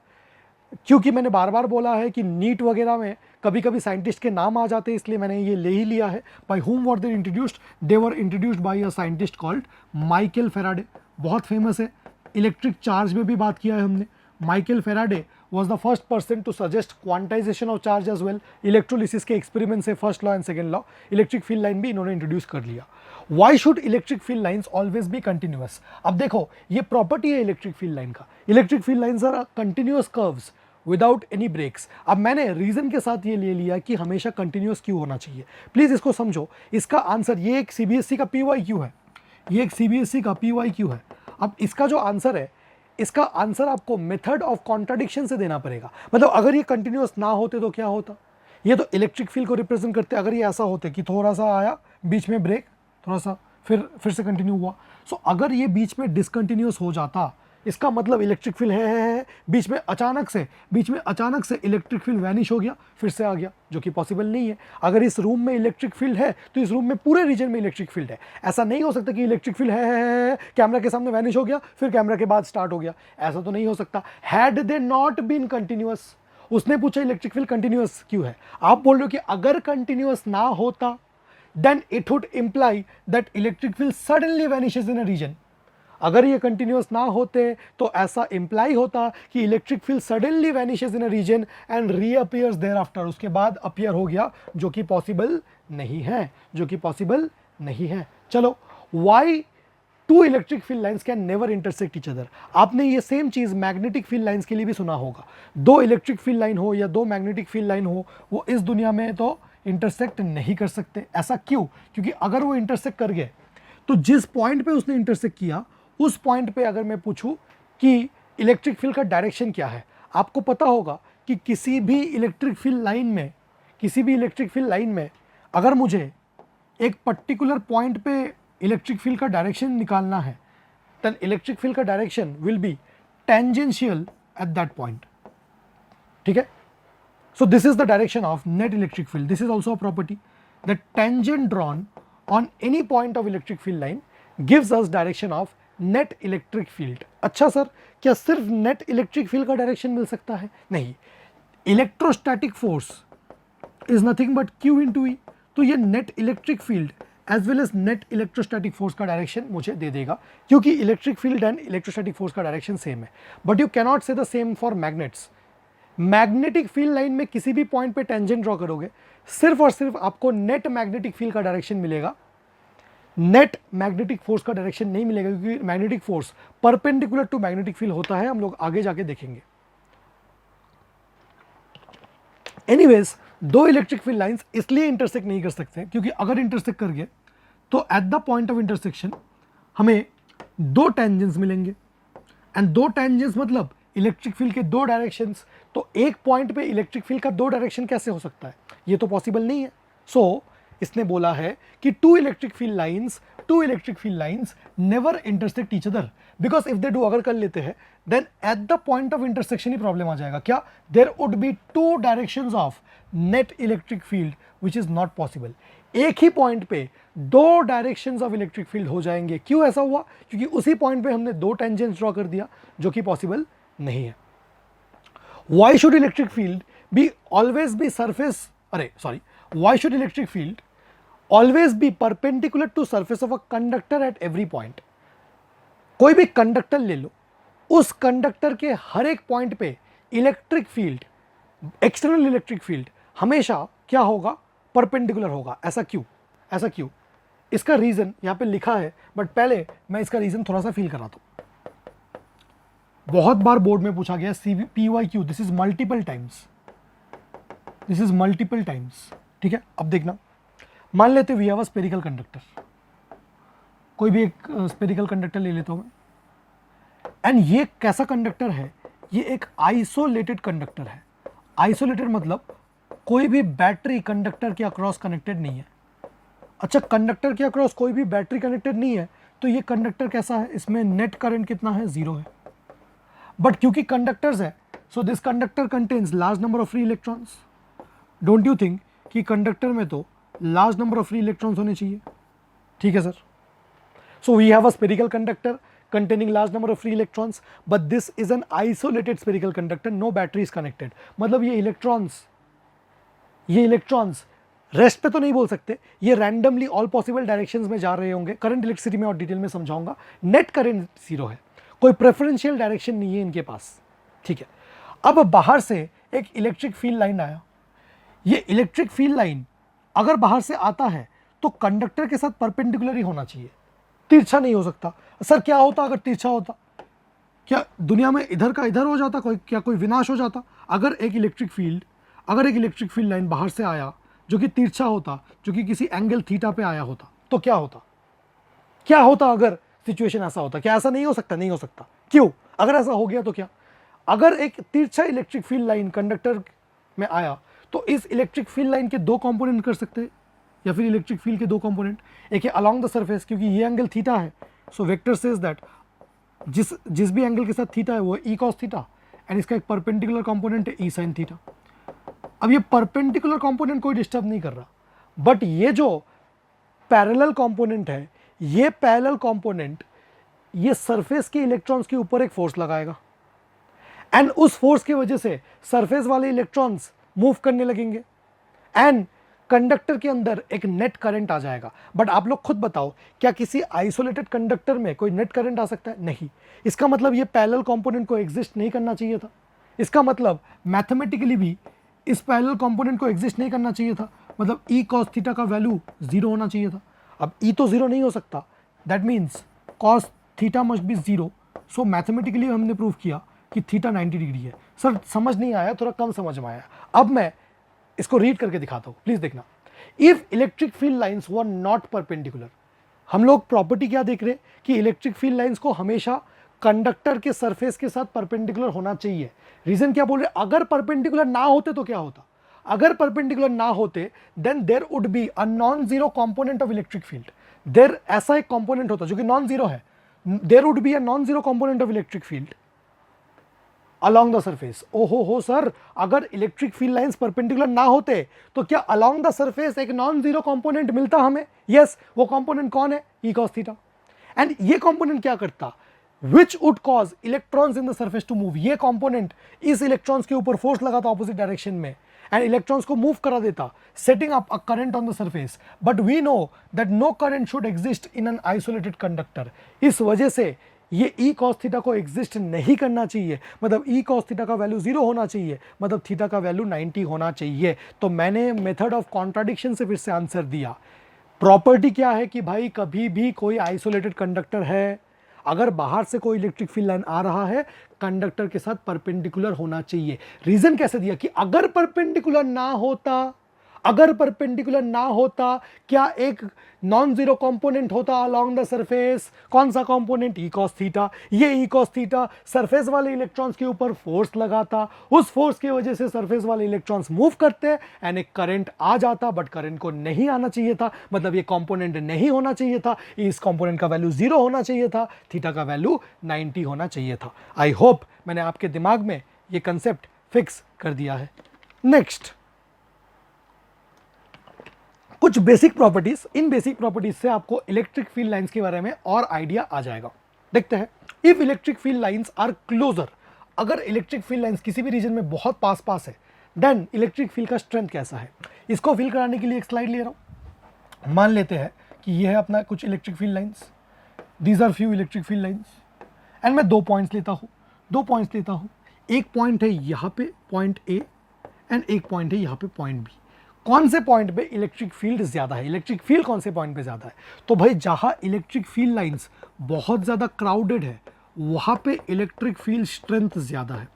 क्योंकि मैंने बार बार बोला है कि नीट वगैरह में कभी कभी साइंटिस्ट के नाम आ जाते हैं, इसलिए मैंने ये ले ही लिया है। By whom were they introduced? They were introduced by a scientist called Michael Faraday. बहुत फेमस है, इलेक्ट्रिक चार्ज में भी बात किया है हमने। Michael Faraday was the first person to suggest quantization of charge as well. Electrolysis के experiment से first law and second law, electric field line भी इन्होंने इंट्रोड्यूस कर लिया। Why should electric field lines always be continuous? अब देखो, ये property है इलेक्ट्रिक फील्ड लाइन का। Electric field lines are continuous curves without any breaks. अब मैंने रीजन के साथ ये ले लिया कि हमेशा कंटिन्यूअस क्यों होना चाहिए। प्लीज इसको समझो, इसका आंसर ये एक सीबीएसई का PYQ है, ये एक सीबीएसई का PYQ है। अब इसका जो आंसर है, इसका आंसर आपको मेथड ऑफ कॉन्ट्राडिक्शन से देना पड़ेगा। मतलब अगर ये कंटिन्यूअस ना होते तो क्या होता, ये तो इलेक्ट्रिक फील्ड को रिप्रेजेंट करते। अगर ये ऐसा होते कि थोड़ा सा आया बीच में ब्रेक, थोड़ा सा फिर से कंटिन्यू हुआ, सो अगर ये बीच में डिसकंटिन्यूअस हो जाता, इसका मतलब इलेक्ट्रिक फील्ड है, बीच में अचानक से इलेक्ट्रिक फील्ड वैनिश हो गया, फिर से आ गया, जो कि पॉसिबल नहीं है। अगर इस रूम में इलेक्ट्रिक फील्ड है तो इस रूम में पूरे रीजन में इलेक्ट्रिक फील्ड है। ऐसा नहीं हो सकता कि इलेक्ट्रिक फील्ड है, कैमरा के सामने वैनिश हो गया, फिर कैमरा के बाद स्टार्ट हो गया, ऐसा तो नहीं हो सकता। Had they not been continuous, उसने पूछा इलेक्ट्रिक फील्ड कंटिन्यूअस क्यों है, आप बोल रहे हो कि अगर कंटिन्यूअस ना होता then it would imply that electric field suddenly vanishes in a region। अगर ये कंटिन्यूअस ना होते तो ऐसा इंप्लाई होता कि electric field suddenly vanishes in a region and reappears there after, उसके बाद अपीयर हो गया, जो कि पॉसिबल नहीं है, जो कि पॉसिबल नहीं है। चलो, why two electric field lines can never intersect each other. आपने ये सेम चीज मैग्नेटिक फील्ड लाइंस के लिए भी सुना होगा। दो इलेक्ट्रिक फील्ड लाइन हो या दो मैग्नेटिक फील्ड लाइन हो, वो इस दुनिया में तो इंटरसेक्ट नहीं कर सकते। ऐसा क्यों? क्योंकि अगर वो इंटरसेक्ट कर गए तो जिस पॉइंट पे उसने इंटरसेक्ट किया, उस पॉइंट पे अगर मैं पूछूं कि इलेक्ट्रिक फील्ड का डायरेक्शन क्या है, आपको पता होगा कि किसी भी इलेक्ट्रिक फील्ड लाइन में अगर मुझे एक पर्टिकुलर पॉइंट पे इलेक्ट्रिक फील्ड का डायरेक्शन निकालना है, देन इलेक्ट्रिक फील्ड का direction will be tangential at that point. ठीक है, so this is the direction of net electric field. This is also a property, the tangent drawn on any point of electric field line gives us direction of net electric field। अच्छा sir, क्या सिर्फ net electric field का direction मिल सकता है? नहीं, electrostatic force is nothing but Q into E। तो ये net electric field as well as net electrostatic force का डायरेक्शन मुझे दे देगा, क्योंकि electric field and electrostatic force का डायरेक्शन सेम है। But you cannot say the same for magnets. Magnetic field line में किसी भी पॉइंट पे टेंजेंट ड्रॉ करोगे, सिर्फ और सिर्फ आपको नेट मैग्नेटिक फील्ड का डायरेक्शन मिलेगा, नेट मैग्नेटिक फोर्स का डायरेक्शन नहीं मिलेगा, क्योंकि magnetic force perpendicular to magnetic field होता है। हम लोग आगे जाके देखेंगे। एनीवेज, दो इलेक्ट्रिक फील्ड लाइंस इसलिए इंटरसेक्ट नहीं कर सकते क्योंकि अगर इंटरसेक्ट कर गए तो at the point of intersection हमें दो टेंजेंट्स मिलेंगे, एंड दो टेंजेंट्स मतलब इलेक्ट्रिक फील्ड के दो डायरेक्शंस। तो एक पॉइंट पे इलेक्ट्रिक फील्ड का दो डायरेक्शन कैसे हो सकता है? ये तो पॉसिबल नहीं है। सो इसने बोला है कि two electric field lines never intersect each other, because if they do, अगर कर लेते हैं, then at the point of intersection ही प्रॉब्लम आ जाएगा। क्या? There would be two directions of net electric field which is not possible. एक ही पॉइंट पे दो डायरेक्शंस ऑफ इलेक्ट्रिक फील्ड हो जाएंगे। क्यों ऐसा हुआ? क्योंकि उसी पॉइंट पे हमने दो टेंजेंट्स ड्रॉ कर दिया, जो कि पॉसिबल नहीं है। Why should electric field always be perpendicular to surface of a conductor at every point? कोई भी कंडक्टर ले लो, उस कंडक्टर के हर एक पॉइंट पे electric field, external electric field हमेशा क्या होगा? परपेंडिकुलर होगा। ऐसा क्यों? इसका रीजन यहां पे लिखा है, बट पहले मैं इसका रीजन थोड़ा सा फील कराता हूं। बहुत बार बोर्ड में पूछा गया PYQ, this is multiple times. ठीक है, अब देखना, मान लेते we have a spherical conductor, कोई भी एक स्फेरिकल कंडक्टर ले लेता हूं मैं, एंड ये कैसा कंडक्टर है? ये एक आइसोलेटेड कंडक्टर है। आइसोलेटेड मतलब कोई भी बैटरी कंडक्टर के अक्रॉस कनेक्टेड नहीं है। अच्छा, कंडक्टर के अक्रॉस कोई भी बैटरी कनेक्टेड नहीं है, तो ये कंडक्टर कैसा है? इसमें नेट करंट कितना है? 0 है। बट क्योंकि कंडक्टर्स है, so this conductor contains large number of free electrons. Don't you think कि कंडक्टर में तो large number of free electrons होने चाहिए? ठीक है sir, so we have a spherical conductor containing large number of free electrons, but this is an isolated spherical conductor, no battery is connected। मतलब ये electrons rest पे तो नहीं बोल सकते, ये रैंडमली ऑल पॉसिबल डायरेक्शंस में जा रहे होंगे। करंट इलेक्ट्रिसिटी में और डिटेल में समझाऊंगा। नेट करंट 0 है, कोई प्रेफरेंशियल डायरेक्शन नहीं है इनके पास। ठीक है, अब बाहर से एक इलेक्ट्रिक फील्ड लाइन आया। ये इलेक्ट्रिक फील्ड लाइन अगर बाहर से आता है तो कंडक्टर के साथ परपेंडिकुलर ही होना चाहिए, तिरछा नहीं हो सकता। सर क्या होता अगर तिरछा होता? क्या दुनिया में इधर का इधर हो जाता, क्या कोई विनाश हो जाता? अगर एक इलेक्ट्रिक फील्ड लाइन बाहर से आया जो कि तिरछा होता, जो कि किसी एंगल थीटा पे आया होता, तो क्या होता? क्या होता अगर सिचुएशन ऐसा होता? क्या ऐसा नहीं हो सकता? नहीं हो सकता। क्यों? अगर ऐसा हो गया तो क्या? अगर एक तिरछा इलेक्ट्रिक फील्ड लाइन कंडक्टर में आया तो इस इलेक्ट्रिक फील्ड लाइन के दो कंपोनेंट कर सकते हैं, या फिर इलेक्ट्रिक फील्ड के दो कंपोनेंट। एक है अलोंग द सरफेस, क्योंकि ये एंगल थीटा है, सो वेक्टर सेज दैट जिस भी एंगल के साथ थीटा है वो ई कॉस थीटा, एंड इसका एक परपेंडिकुलर कंपोनेंट है ई साइन थीटा। अब ये परपेंडिकुलर कंपोनेंट कोई डिस्टर्ब नहीं कर रहा, बट ये जो पैरेलल कंपोनेंट है, ये पैरेलल कंपोनेंट ये सरफेस के इलेक्ट्रॉन्स के ऊपर एक फोर्स लगाएगा, एंड उस फोर्स की वजह से सरफेस वाले इलेक्ट्रॉन्स मूव करने लगेंगे, एंड कंडक्टर के अंदर एक नेट करंट आ जाएगा। बट आप लोग खुद बताओ, क्या किसी आइसोलेटेड कंडक्टर में कोई नेट करंट आ सकता है? नहीं। इसका मतलब ये पैरेलल कंपोनेंट को एग्जिस्ट नहीं करना चाहिए था। इसका मतलब मैथमेटिकली भी इस पैरेलल कंपोनेंट को एग्जिस्ट नहीं करना चाहिए था। मतलब ई कॉस थीटा का वैल्यू 0 होना चाहिए था। अब ई तो 0 नहीं हो सकता, that means cos theta must be 0। So mathematically हमने प्रूव किया कि थीटा 90 डिग्री है। सर समझ नहीं आया, थोड़ा कम समझ में आया। अब मैं इसको रीड करके दिखाता हूं, प्लीज देखना। If electric field lines were not perpendicular, हम लोग प्रॉपर्टी क्या देख रहे हैं कि इलेक्ट्रिक फील्ड लाइंस को हमेशा कंडक्टर के सरफेस के साथ परपेंडिकुलर होना चाहिए। रीजन क्या बोल रहे? अगर परपेंडिकुलर ना होते तो क्या होता? अगर परपेंडिकुलर ना होते then there would be a non zero component of electric field. There ऐसा एक कंपोनेंट होता जो कि नॉन जीरो है, there would be a non zero component of electric field along the surface। ओहो हो सर, अगर इलेक्ट्रिक फील्ड लाइंस परपेंडिकुलर ना होते तो क्या along the surface एक नॉन जीरो कंपोनेंट मिलता हमें? यस, वो कंपोनेंट कौन है? E cos theta. एंड ये कंपोनेंट क्या करता? Which would cause electrons in the surface to move. ये कंपोनेंट इस इलेक्ट्रॉन्स के ऊपर फोर्स लगाता ऑपोजिट डायरेक्शन में, एंड इलेक्ट्रॉन्स को मूव करा देता, setting up a current on the surface. But we know that no current should exist in an isolated conductor. इस वजह से ये ई कॉस थीटा को एग्जिस्ट नहीं करना चाहिए। मतलब ई कॉस थीटा का वैल्यू 0 होना चाहिए, मतलब थीटा का वैल्यू 90 होना चाहिए। तो मैंने मेथड ऑफ कॉन्ट्राडिक्शन से फिर से आंसर दिया। प्रॉपर्टी क्या है कि भाई कभी भी कोई आइसोलेटेड कंडक्टर है, अगर बाहर से कोई इलेक्ट्रिक फील्ड लाइन आ रहा है, कंडक्टर के साथ परपेंडिकुलर होना चाहिए। रीजन कैसे दिया कि अगर परपेंडिकुलर ना होता, अगर परपेंडिकुलर ना होता, क्या एक नॉन जीरो कंपोनेंट होता अलोंग द सरफेस? कौन सा कंपोनेंट? ई कॉस थीटा। ये ई कॉस थीटा सरफेस वाले इलेक्ट्रॉन्स के ऊपर फोर्स लगाता, उस फोर्स की वजह से सरफेस वाले इलेक्ट्रॉन्स मूव करते एंड एक करंट आ जाता, बट करंट को नहीं आना चाहिए था। मतलब ये कंपोनेंट नहीं होना चाहिए था, इस कंपोनेंट का वैल्यू 0 होना चाहिए था, थीटा का वैल्यू 90 होना चाहिए था। आई होप मैंने आपके दिमाग में ये कंसेप्ट फिक्स कर दिया है। नेक्स्ट, कुछ बेसिक प्रॉपर्टीज, इन बेसिक प्रॉपर्टीज से आपको इलेक्ट्रिक फील्ड लाइंस के बारे में और आइडिया आ जाएगा। देखते हैं। If electric field lines are closer, अगर इलेक्ट्रिक फील्ड लाइंस किसी भी रीजन में बहुत पास पास है, देन इलेक्ट्रिक फील्ड का स्ट्रेंथ कैसा है? इसको फील कराने के लिए एक स्लाइड ले रहा हूं। मान लेते हैं कि यह है अपना कुछ electric field lines, these are few electric field lines, and मैं दो पॉइंट्स लेता हूं। एक पॉइंट है यहाँ पे पॉइंट ए, एंड एक पॉइंट है यहाँ पे पॉइंट बी। कौन से पॉइंट पे इलेक्ट्रिक फील्ड ज्यादा है? इलेक्ट्रिक फील्ड कौन से पॉइंट पे ज्यादा है? तो भाई जहां इलेक्ट्रिक फील्ड लाइंस बहुत ज्यादा क्राउडेड है, वहां पे इलेक्ट्रिक फील्ड स्ट्रेंथ ज्यादा है।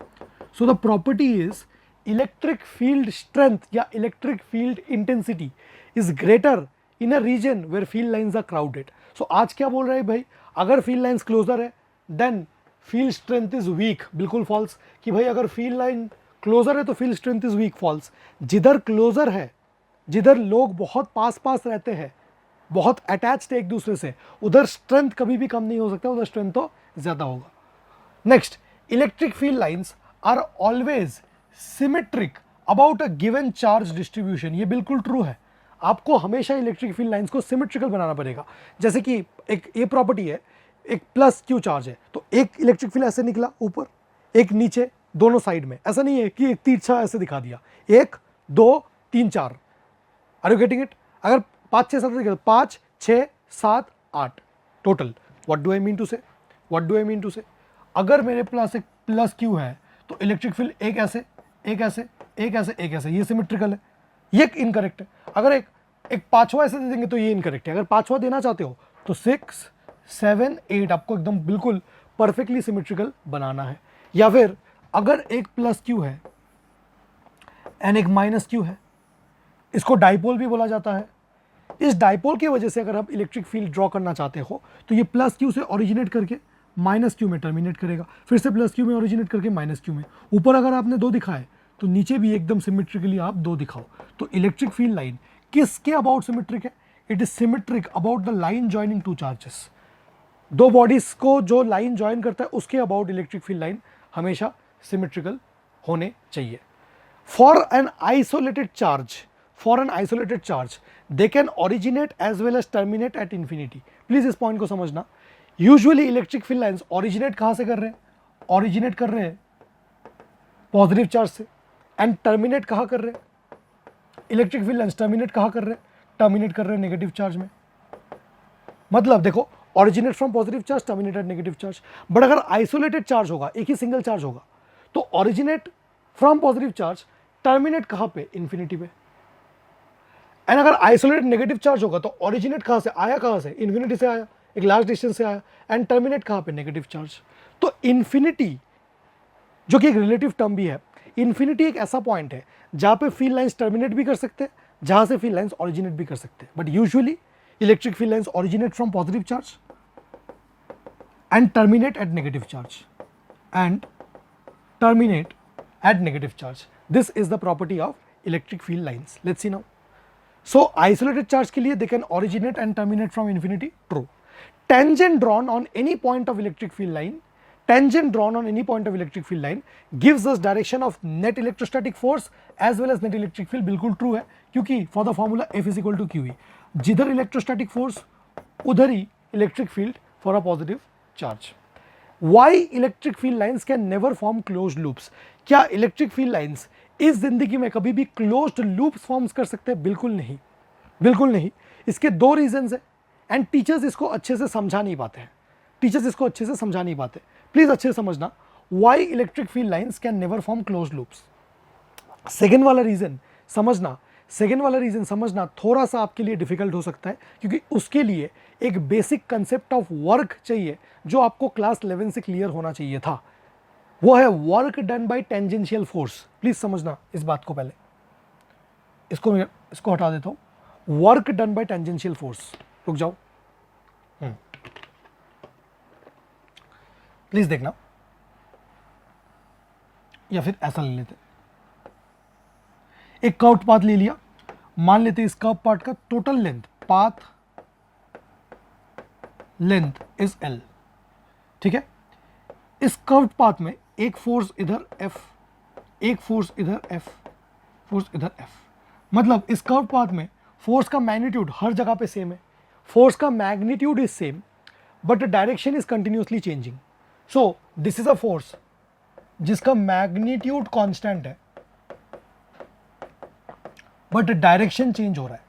So the property is electric field strength या electric field intensity is greater in a region where field lines are crowded. सो आज क्या बोल रहे हैं भाई? अगर फील्ड लाइंस क्लोजर है then field strength is weak. बिल्कुल फॉल्स कि भाई अगर फील्ड लाइन क्लोजर है तो field strength is weak. False. जिधर क्लोजर है, जिधर लोग बहुत पास पास रहते हैं, बहुत अटैच्ड है एक दूसरे से, उधर स्ट्रेंथ कभी भी कम नहीं हो सकता, उधर स्ट्रेंथ तो ज्यादा होगा। Next, electric field lines are always symmetric about a given charge distribution. ये बिल्कुल ट्रू है। आपको हमेशा इलेक्ट्रिक फील्ड लाइंस को सिमेट्रिकल बनाना पड़ेगा। जैसे कि एक ये प्रॉपर्टी है, एक प्लस क्यू चार्ज है, तो एक इलेक्ट्रिक फील्ड ऐसे निकला ऊपर, एक नीचे, दोनों साइड में। ऐसा नहीं है कि एक तिरछा ऐसे दिखा दिया, 1 2 3 4। Are you getting it? अगर 5 6 7 5 6 7 8 total. What do I mean to say? अगर मेरे पास एक प्लस क्यू है तो इलेक्ट्रिक फील्ड एक ऐसे, एक ऐसे, एक ऐसे, एक ऐसे, ये सिमेट्रिकल है, ये इनकरेक्ट है। अगर एक पांचवा ऐसे दे देंगे तो ये इनकरेक्ट है। अगर पांचवा देना चाहते हो तो 6 7 8 आपको एकदम बिल्कुल परफेक्टली सिमेट्रिकल बनाना है। या फिर अगर एक प्लस क्यू है एंड एक माइनस क्यू है, इसको डाइपोल भी बोला जाता है। इस डाइपोल की वजह से अगर आप इलेक्ट्रिक फील्ड ड्रॉ करना चाहते हो तो ये प्लस क्यू से ओरिजिनेट करके माइनस क्यू में टर्मिनेट करेगा, फिर से प्लस क्यू में ओरिजिनेट करके माइनस क्यू में। ऊपर अगर आपने 2 दिखाए तो नीचे भी एकदम सिमेट्रिकली आप 2 दिखाओ। तो इलेक्ट्रिक फील्ड लाइन किसके अबाउट सिमेट्रिक है? It is symmetric about the line joining 2 charges. 2 bodies को जो लाइन ज्वाइन करता है उसके अबाउट इलेक्ट्रिक फील्ड लाइन हमेशा सिमेट्रिकल होने चाहिए। For an isolated charge they can originate as well as terminate at infinity. Please इस पॉइंट को समझना। Usually electric field lines originate कहां से कर रहे हैं? ओरिजिनेट कर रहे हैं पॉजिटिव चार्ज से, एंड टर्मिनेट कहां कर रहे हैं? इलेक्ट्रिक फील्ड लाइंस टर्मिनेट कहां कर रहे हैं? टर्मिनेट कर रहे हैं नेगेटिव चार्ज में। मतलब देखो, originate from positive charge, terminate at negative charge. But अगर आइसोलेटेड चार्ज होगा, एक ही सिंगल चार्ज होगा, तो originate from positive charge, terminate कहां पे? इंफिनिटी पे। एंड अगर आइसोलेटेड नेगेटिव चार्ज होगा तो ओरिजिनेट कहां से आया? कहां से? इंफिनिटी से आया, एक लार्ज डिस्टेंस से आया, एंड टर्मिनेट कहां पे? Negative charge. तो इंफिनिटी, जो कि एक रिलेटिव टर्म भी है, इंफिनिटी एक ऐसा पॉइंट है जहां पे फील्ड लाइंस टर्मिनेट भी कर सकते हैं, जहां से फील्ड लाइंस ओरिजिनेट भी कर सकते हैं। But usually electric field lines originate from positive charge and terminate at negative charge, and terminate at negative charge. This is the property of electric field lines. Let's see now. So isolated charge के लिए they can originate and terminate from infinity, true. Tangent drawn on any point of electric field line, gives us direction of net electrostatic force as well as net electric field। बिल्कुल true है, क्योंकि for the formula F is equal to QE, जिधर electrostatic force उधर ही electric field for a positive charge। Why electric field lines can never form closed loops? क्या electric field lines इस जिंदगी में कभी भी क्लोज्ड लूप्स फॉर्म्स कर सकते हैं? बिल्कुल नहीं, बिल्कुल नहीं। इसके 2 रीजंस है, एंड टीचर्स इसको अच्छे से समझा नहीं पाते हैं। प्लीज अच्छे से समझना, why electric field lines can never form closed loops. Second वाला रीजन समझना थोड़ा सा आपके लिए डिफिकल्ट हो सकता है, क्योंकि उसके लिए एक बेसिक कंसेप्ट ऑफ वर्क चाहिए जो आपको क्लास 11 से क्लियर होना चाहिए था। वो है work done by tangential force. Please समझना इस बात को। पहले इसको हटा देता हूं। Work done by tangential force, रुक जाओ, प्लीज देखना, या फिर ऐसा ले लेते, एक कर्व्ड पाथ ले लिया, मान लेते इस कर्व पार्ट का total length, path length is L, ठीक है। इस कर्व्ड पाथ में एक फोर्स इधर F, एक फोर्स इधर F, फोर्स इधर F। मतलब इस कर्व पाथ में फोर्स का मैग्नीट्यूड हर जगह पे सेम है, फोर्स का magnitude is same, but direction is continuously changing. So this is a force जिसका मैग्नीट्यूड कांस्टेंट है, बट डायरेक्शन चेंज हो रहा है,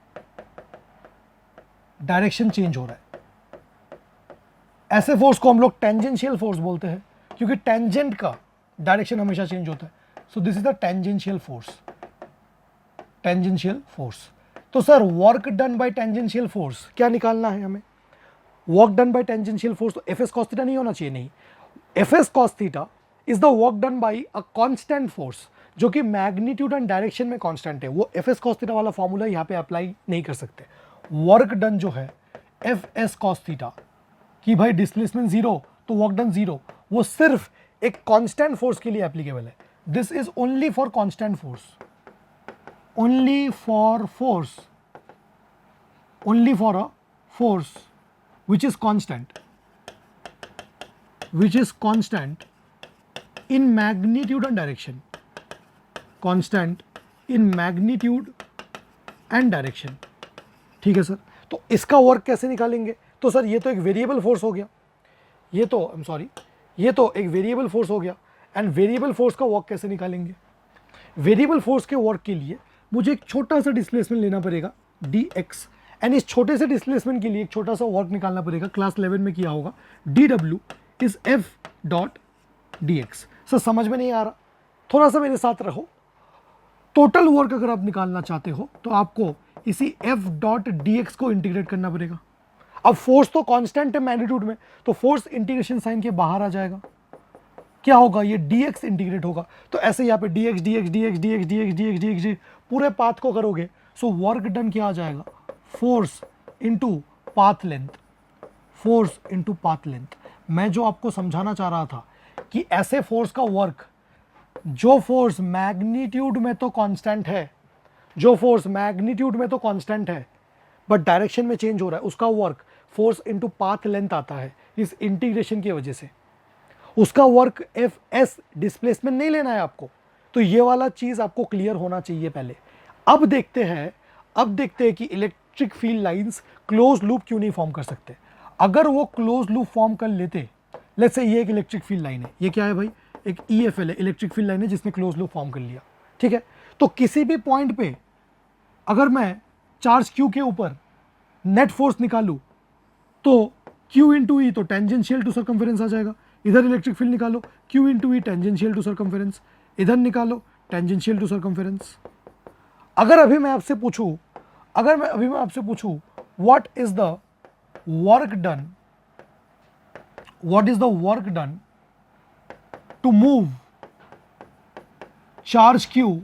ऐसे फोर्स को हम लोग टेंजेंशियल फोर्स बोलते हैं, क्योंकि टेंजेंट का डायरेक्शन हमेशा चेंज होता है। So this is the tangential force. तो sir work done by tangential force क्या निकालना है हमें? Work done by tangential force तो एफ एस कॉस थीटा नहीं होना चाहिए, नहीं, F S cos theta is the work done by a constant force जो कि मैग्नीट्यूड एंड डायरेक्शन में कांस्टेंट है। वो एफ एस कॉस थीटा वाला फॉर्मूला यहाँ पे अप्लाई नहीं कर सकते। वर्क डन जो है एफ एस कॉस थीटा कि भाई डिस्प्लेसमेंट 0 तो वर्क डन 0, वो सिर्फ एक कांस्टेंट फोर्स के लिए एप्लीकेबल है। This is only for constant force, only for a force which is constant in magnitude and direction, ठीक है सर। तो इसका वर्क कैसे निकालेंगे? तो सर ये तो एक वेरिएबल फोर्स हो गया, ये तो एक वेरिएबल फोर्स हो गया, एंड वेरिएबल फोर्स का वर्क कैसे निकालेंगे? वेरिएबल फोर्स के वर्क के लिए मुझे एक छोटा सा डिस्प्लेसमेंट लेना पड़ेगा dx, एंड इस छोटे से डिस्प्लेसमेंट के लिए एक छोटा सा वर्क निकालना पड़ेगा। क्लास 11 में किया होगा, dw is f dot dx। Sir समझ में नहीं आ रहा, थोड़ा सा मेरे साथ रहो। टोटल वर्क अगर आप निकालना चाहते हो तो आपको इसी f डॉट dx को इंटीग्रेट करना पड़ेगा। अब फोर्स तो कांस्टेंट है मैग्नीट्यूड में, तो फोर्स इंटीग्रेशन साइन के बाहर आ जाएगा, क्या होगा, ये dx इंटीग्रेट होगा। तो ऐसे यहाँ पे dx dx dx dx dx dx dx dx पूरे पाथ को करोगे, सो वर्क डन क्या आ जाएगा, force into path length, force into path length. मैं जो आपको समझाना चाह रहा था कि ऐसे फोर्स का वर्क, जो फोर्स मैग्नीट्यूड में तो कांस्टेंट है, जो फोर्स मैग्नीट्यूड में तो कांस्टेंट है बट डायरेक्शन में चेंज हो रहा है, उसका work force into path length आता है इस इंटीग्रेशन की वजह से। उसका वर्क एफ एस डिस्प्लेसमेंट नहीं लेना है आपको। तो ये वाला चीज आपको क्लियर होना चाहिए पहले। अब देखते हैं कि electric field lines closed loop क्यों नहीं फॉर्म कर सकते। अगर वो क्लोज लूप फॉर्म कर लेते, लेट्स से ये एक इलेक्ट्रिक फील्ड लाइन है, ये क्या है भाई, एक EFL है, इलेक्ट्रिक फील्ड लाइन है जिसने क्लोज लूप फॉर्म कर लिया, ठीक है। तो किसी भी पॉइंट पे अगर मैं चार्ज Q के ऊपर नेट फोर्स निकालूं तो Q इंटू ई तो टेंजेंशियल टू सर्कम्फेरेंस आ जाएगा। इधर इलेक्ट्रिक फील्ड निकालो, Q into E tangential to circumference, इधर निकालो टेंजेंशियल टू सर्कम्फेरेंस। अगर अभी मैं आपसे पूछूं what is the work done to move charge Q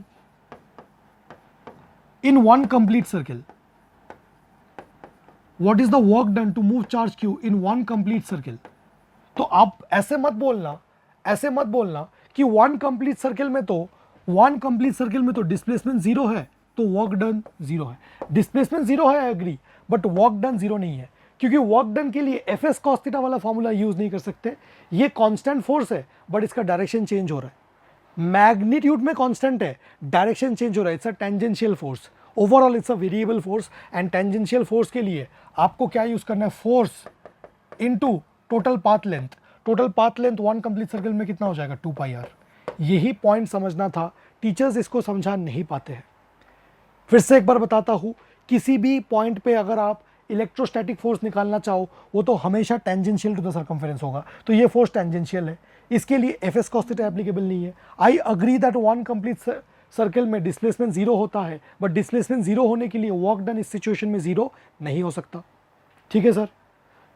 in one complete circle, what is the work done to move charge Q in one complete circle। तो आप ऐसे मत बोलना कि वन कंप्लीट सर्किल में तो डिस्प्लेसमेंट जीरो है तो वर्क डन जीरो है। डिस्प्लेसमेंट जीरो है, agree, but work done zero नहीं है, क्योंकि वर्क डन के लिए एफ एस कॉस थीटा वाला फॉर्मूला यूज नहीं कर सकते। ये कांस्टेंट फोर्स है बट इसका डायरेक्शन चेंज हो रहा है, मैग्नीट्यूड में कांस्टेंट है, डायरेक्शन चेंज हो रहा है, it's a tangential force. Overall it's a variable force, and tangential force के लिए आपको क्या यूज करना है, force into total path length. Total path length one complete circle में कितना हो जाएगा, 2πr। यही पॉइंट समझना था, टीचर्स इसको समझा नहीं पाते हैं। फिर से एक बार बताता हूं, किसी भी पॉइंट पे अगर आप इलेक्ट्रोस्टैटिक फोर्स निकालना चाहो वो तो हमेशा टेंजेंशियल टू द सर्कम्फेरेंस होगा। तो ये फोर्स टेंजेंशियल है, इसके लिए F S cos theta applicable नहीं है। I agree that one complete circle में डिस्प्लेसमेंट जीरो होता है, बट डिस्प्लेसमेंट जीरो होने के लिए वर्क डन इस सिचुएशन में जीरो नहीं हो सकता, ठीक है सर।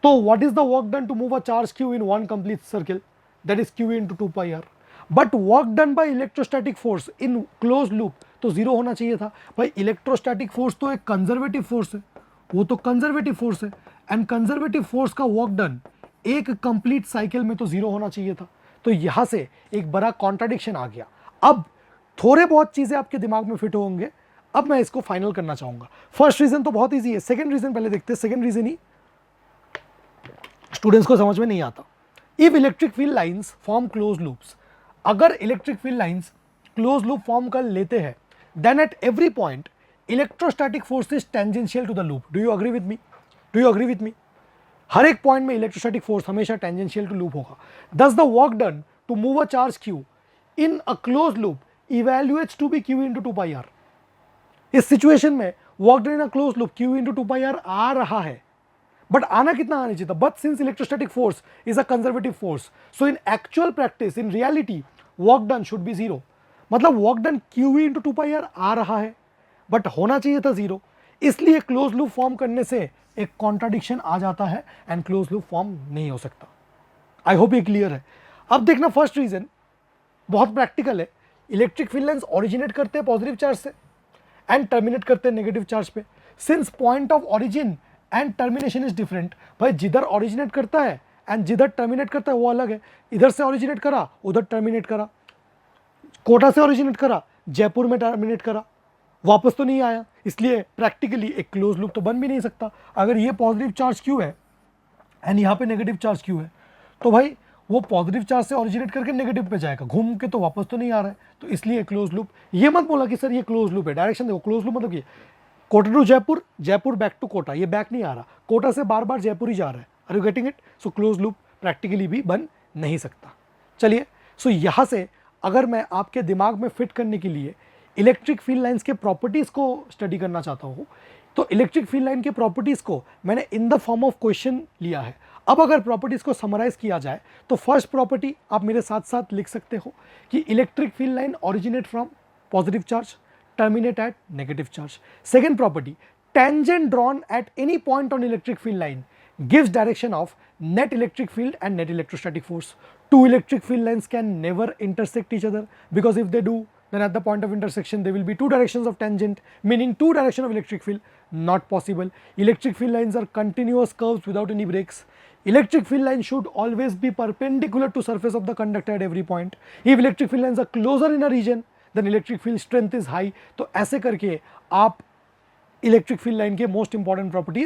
तो what is the work done to move a charge Q in one complete circle, that is Q into 2πr। But work done by electrostatic force in close loop तो zero होना चाहिए था। भाई इलेक्ट्रोस्टैटिक फोर्स तो एक conservative force है, वो तो कंजर्वेटिव फोर्स है, एंड कंजर्वेटिव फोर्स का वर्क डन एक कंप्लीट साइकिल में तो जीरो होना चाहिए था। तो यहां से एक बड़ा कॉन्ट्राडिक्शन आ गया। अब थोड़े बहुत चीजें आपके दिमाग में फिट होंगे, अब मैं इसको फाइनल करना चाहूंगा। फर्स्ट रीजन तो बहुत इजी है, सेकंड रीजन पहले देखते हैं। सेकंड रीजन ही स्टूडेंट्स को समझ में नहीं आता। If electric field lines form closed loops, अगर electric field lines closed loop form कर लेते हैं, then at every point electrostatic force is tangential to the loop. Do you agree with me? हर एक पॉइंट में इलेक्ट्रोस्टैटिक फोर्स हमेशा tangential to loop होगा। Thus the work done to move a charge Q in a closed loop evaluates to be Q into 2πr। इस situation में work done in a closed loop Q into 2πr आ रहा है, but आना कितना आना चाहिए था, but since electrostatic force is a conservative force, so in actual practice, in reality, work done should be zero. मतलब work done Q into 2πr आ रहा है बट होना चाहिए था जीरो, इसलिए क्लोज लूप फॉर्म करने से एक कॉन्ट्राडिक्शन आ जाता है एंड क्लोज लूप फॉर्म नहीं हो सकता। आई होप ये क्लियर है। अब देखना, फर्स्ट रीजन बहुत प्रैक्टिकल है। इलेक्ट्रिक फील्ड लाइंस ओरिजिनेट करते हैं पॉजिटिव चार्ज से एंड टर्मिनेट करते हैं नेगेटिव चार्ज पे। Since point of origin and termination is different, भाई जिधर ओरिजिनेट करता है एंड जिधर टर्मिनेट करता है वो अलग है। इधर से ओरिजिनेट करा, उधर टर्मिनेट करा, कोटा से ओरिजिनेट करा, जयपुर में टर्मिनेट करा, वापस तो नहीं आया, इसलिए प्रैक्टिकली एक क्लोज लूप तो बन भी नहीं सकता। अगर ये पॉजिटिव चार्ज Q है एंड यहाँ पे नेगेटिव चार्ज Q है, तो भाई वो पॉजिटिव चार्ज से ओरिजिनेट करके नेगेटिव पे जाएगा, घूम के तो वापस तो नहीं आ रहा है, तो इसलिए क्लोज लूप। ये मत बोला कि सर ये क्लोज लूप है, डायरेक्शन देखो, क्लोज लूप मतलब ये Kota to Jaipur, Jaipur back to Kota, ये बैक नहीं आ रहा, कोटा से बार बार जयपुर ही जा रहा है। Are you getting it? So close loop practically भी बन नहीं सकता। चलिए, सो यहाँ से अगर मैं आपके दिमाग में फिट करने के लिए इलेक्ट्रिक फील्ड लाइंस के प्रॉपर्टीज को स्टडी करना चाहता हूँ, तो इलेक्ट्रिक फील्ड लाइन के प्रॉपर्टीज को मैंने in the form of question लिया है। अब अगर प्रॉपर्टीज को समराइज किया जाए तो फर्स्ट प्रॉपर्टी आप मेरे साथ साथ लिख सकते हो कि electric field line originate from positive charge, terminate at negative charge. Second property, tangent drawn at any point on electric field line gives direction of net electric field and net electrostatic force. Two electric field lines can never intersect each other, because if they do, then at the point of intersection there will be two directions of tangent, meaning two direction of electric field. Not possible. Electric field lines are continuous curves without any breaks. Electric field lines should always be perpendicular to surface of the conductor at every point. If electric field lines are closer in a region, then electric field strength is high. तो ऐसे करके आप electric field line के most important properties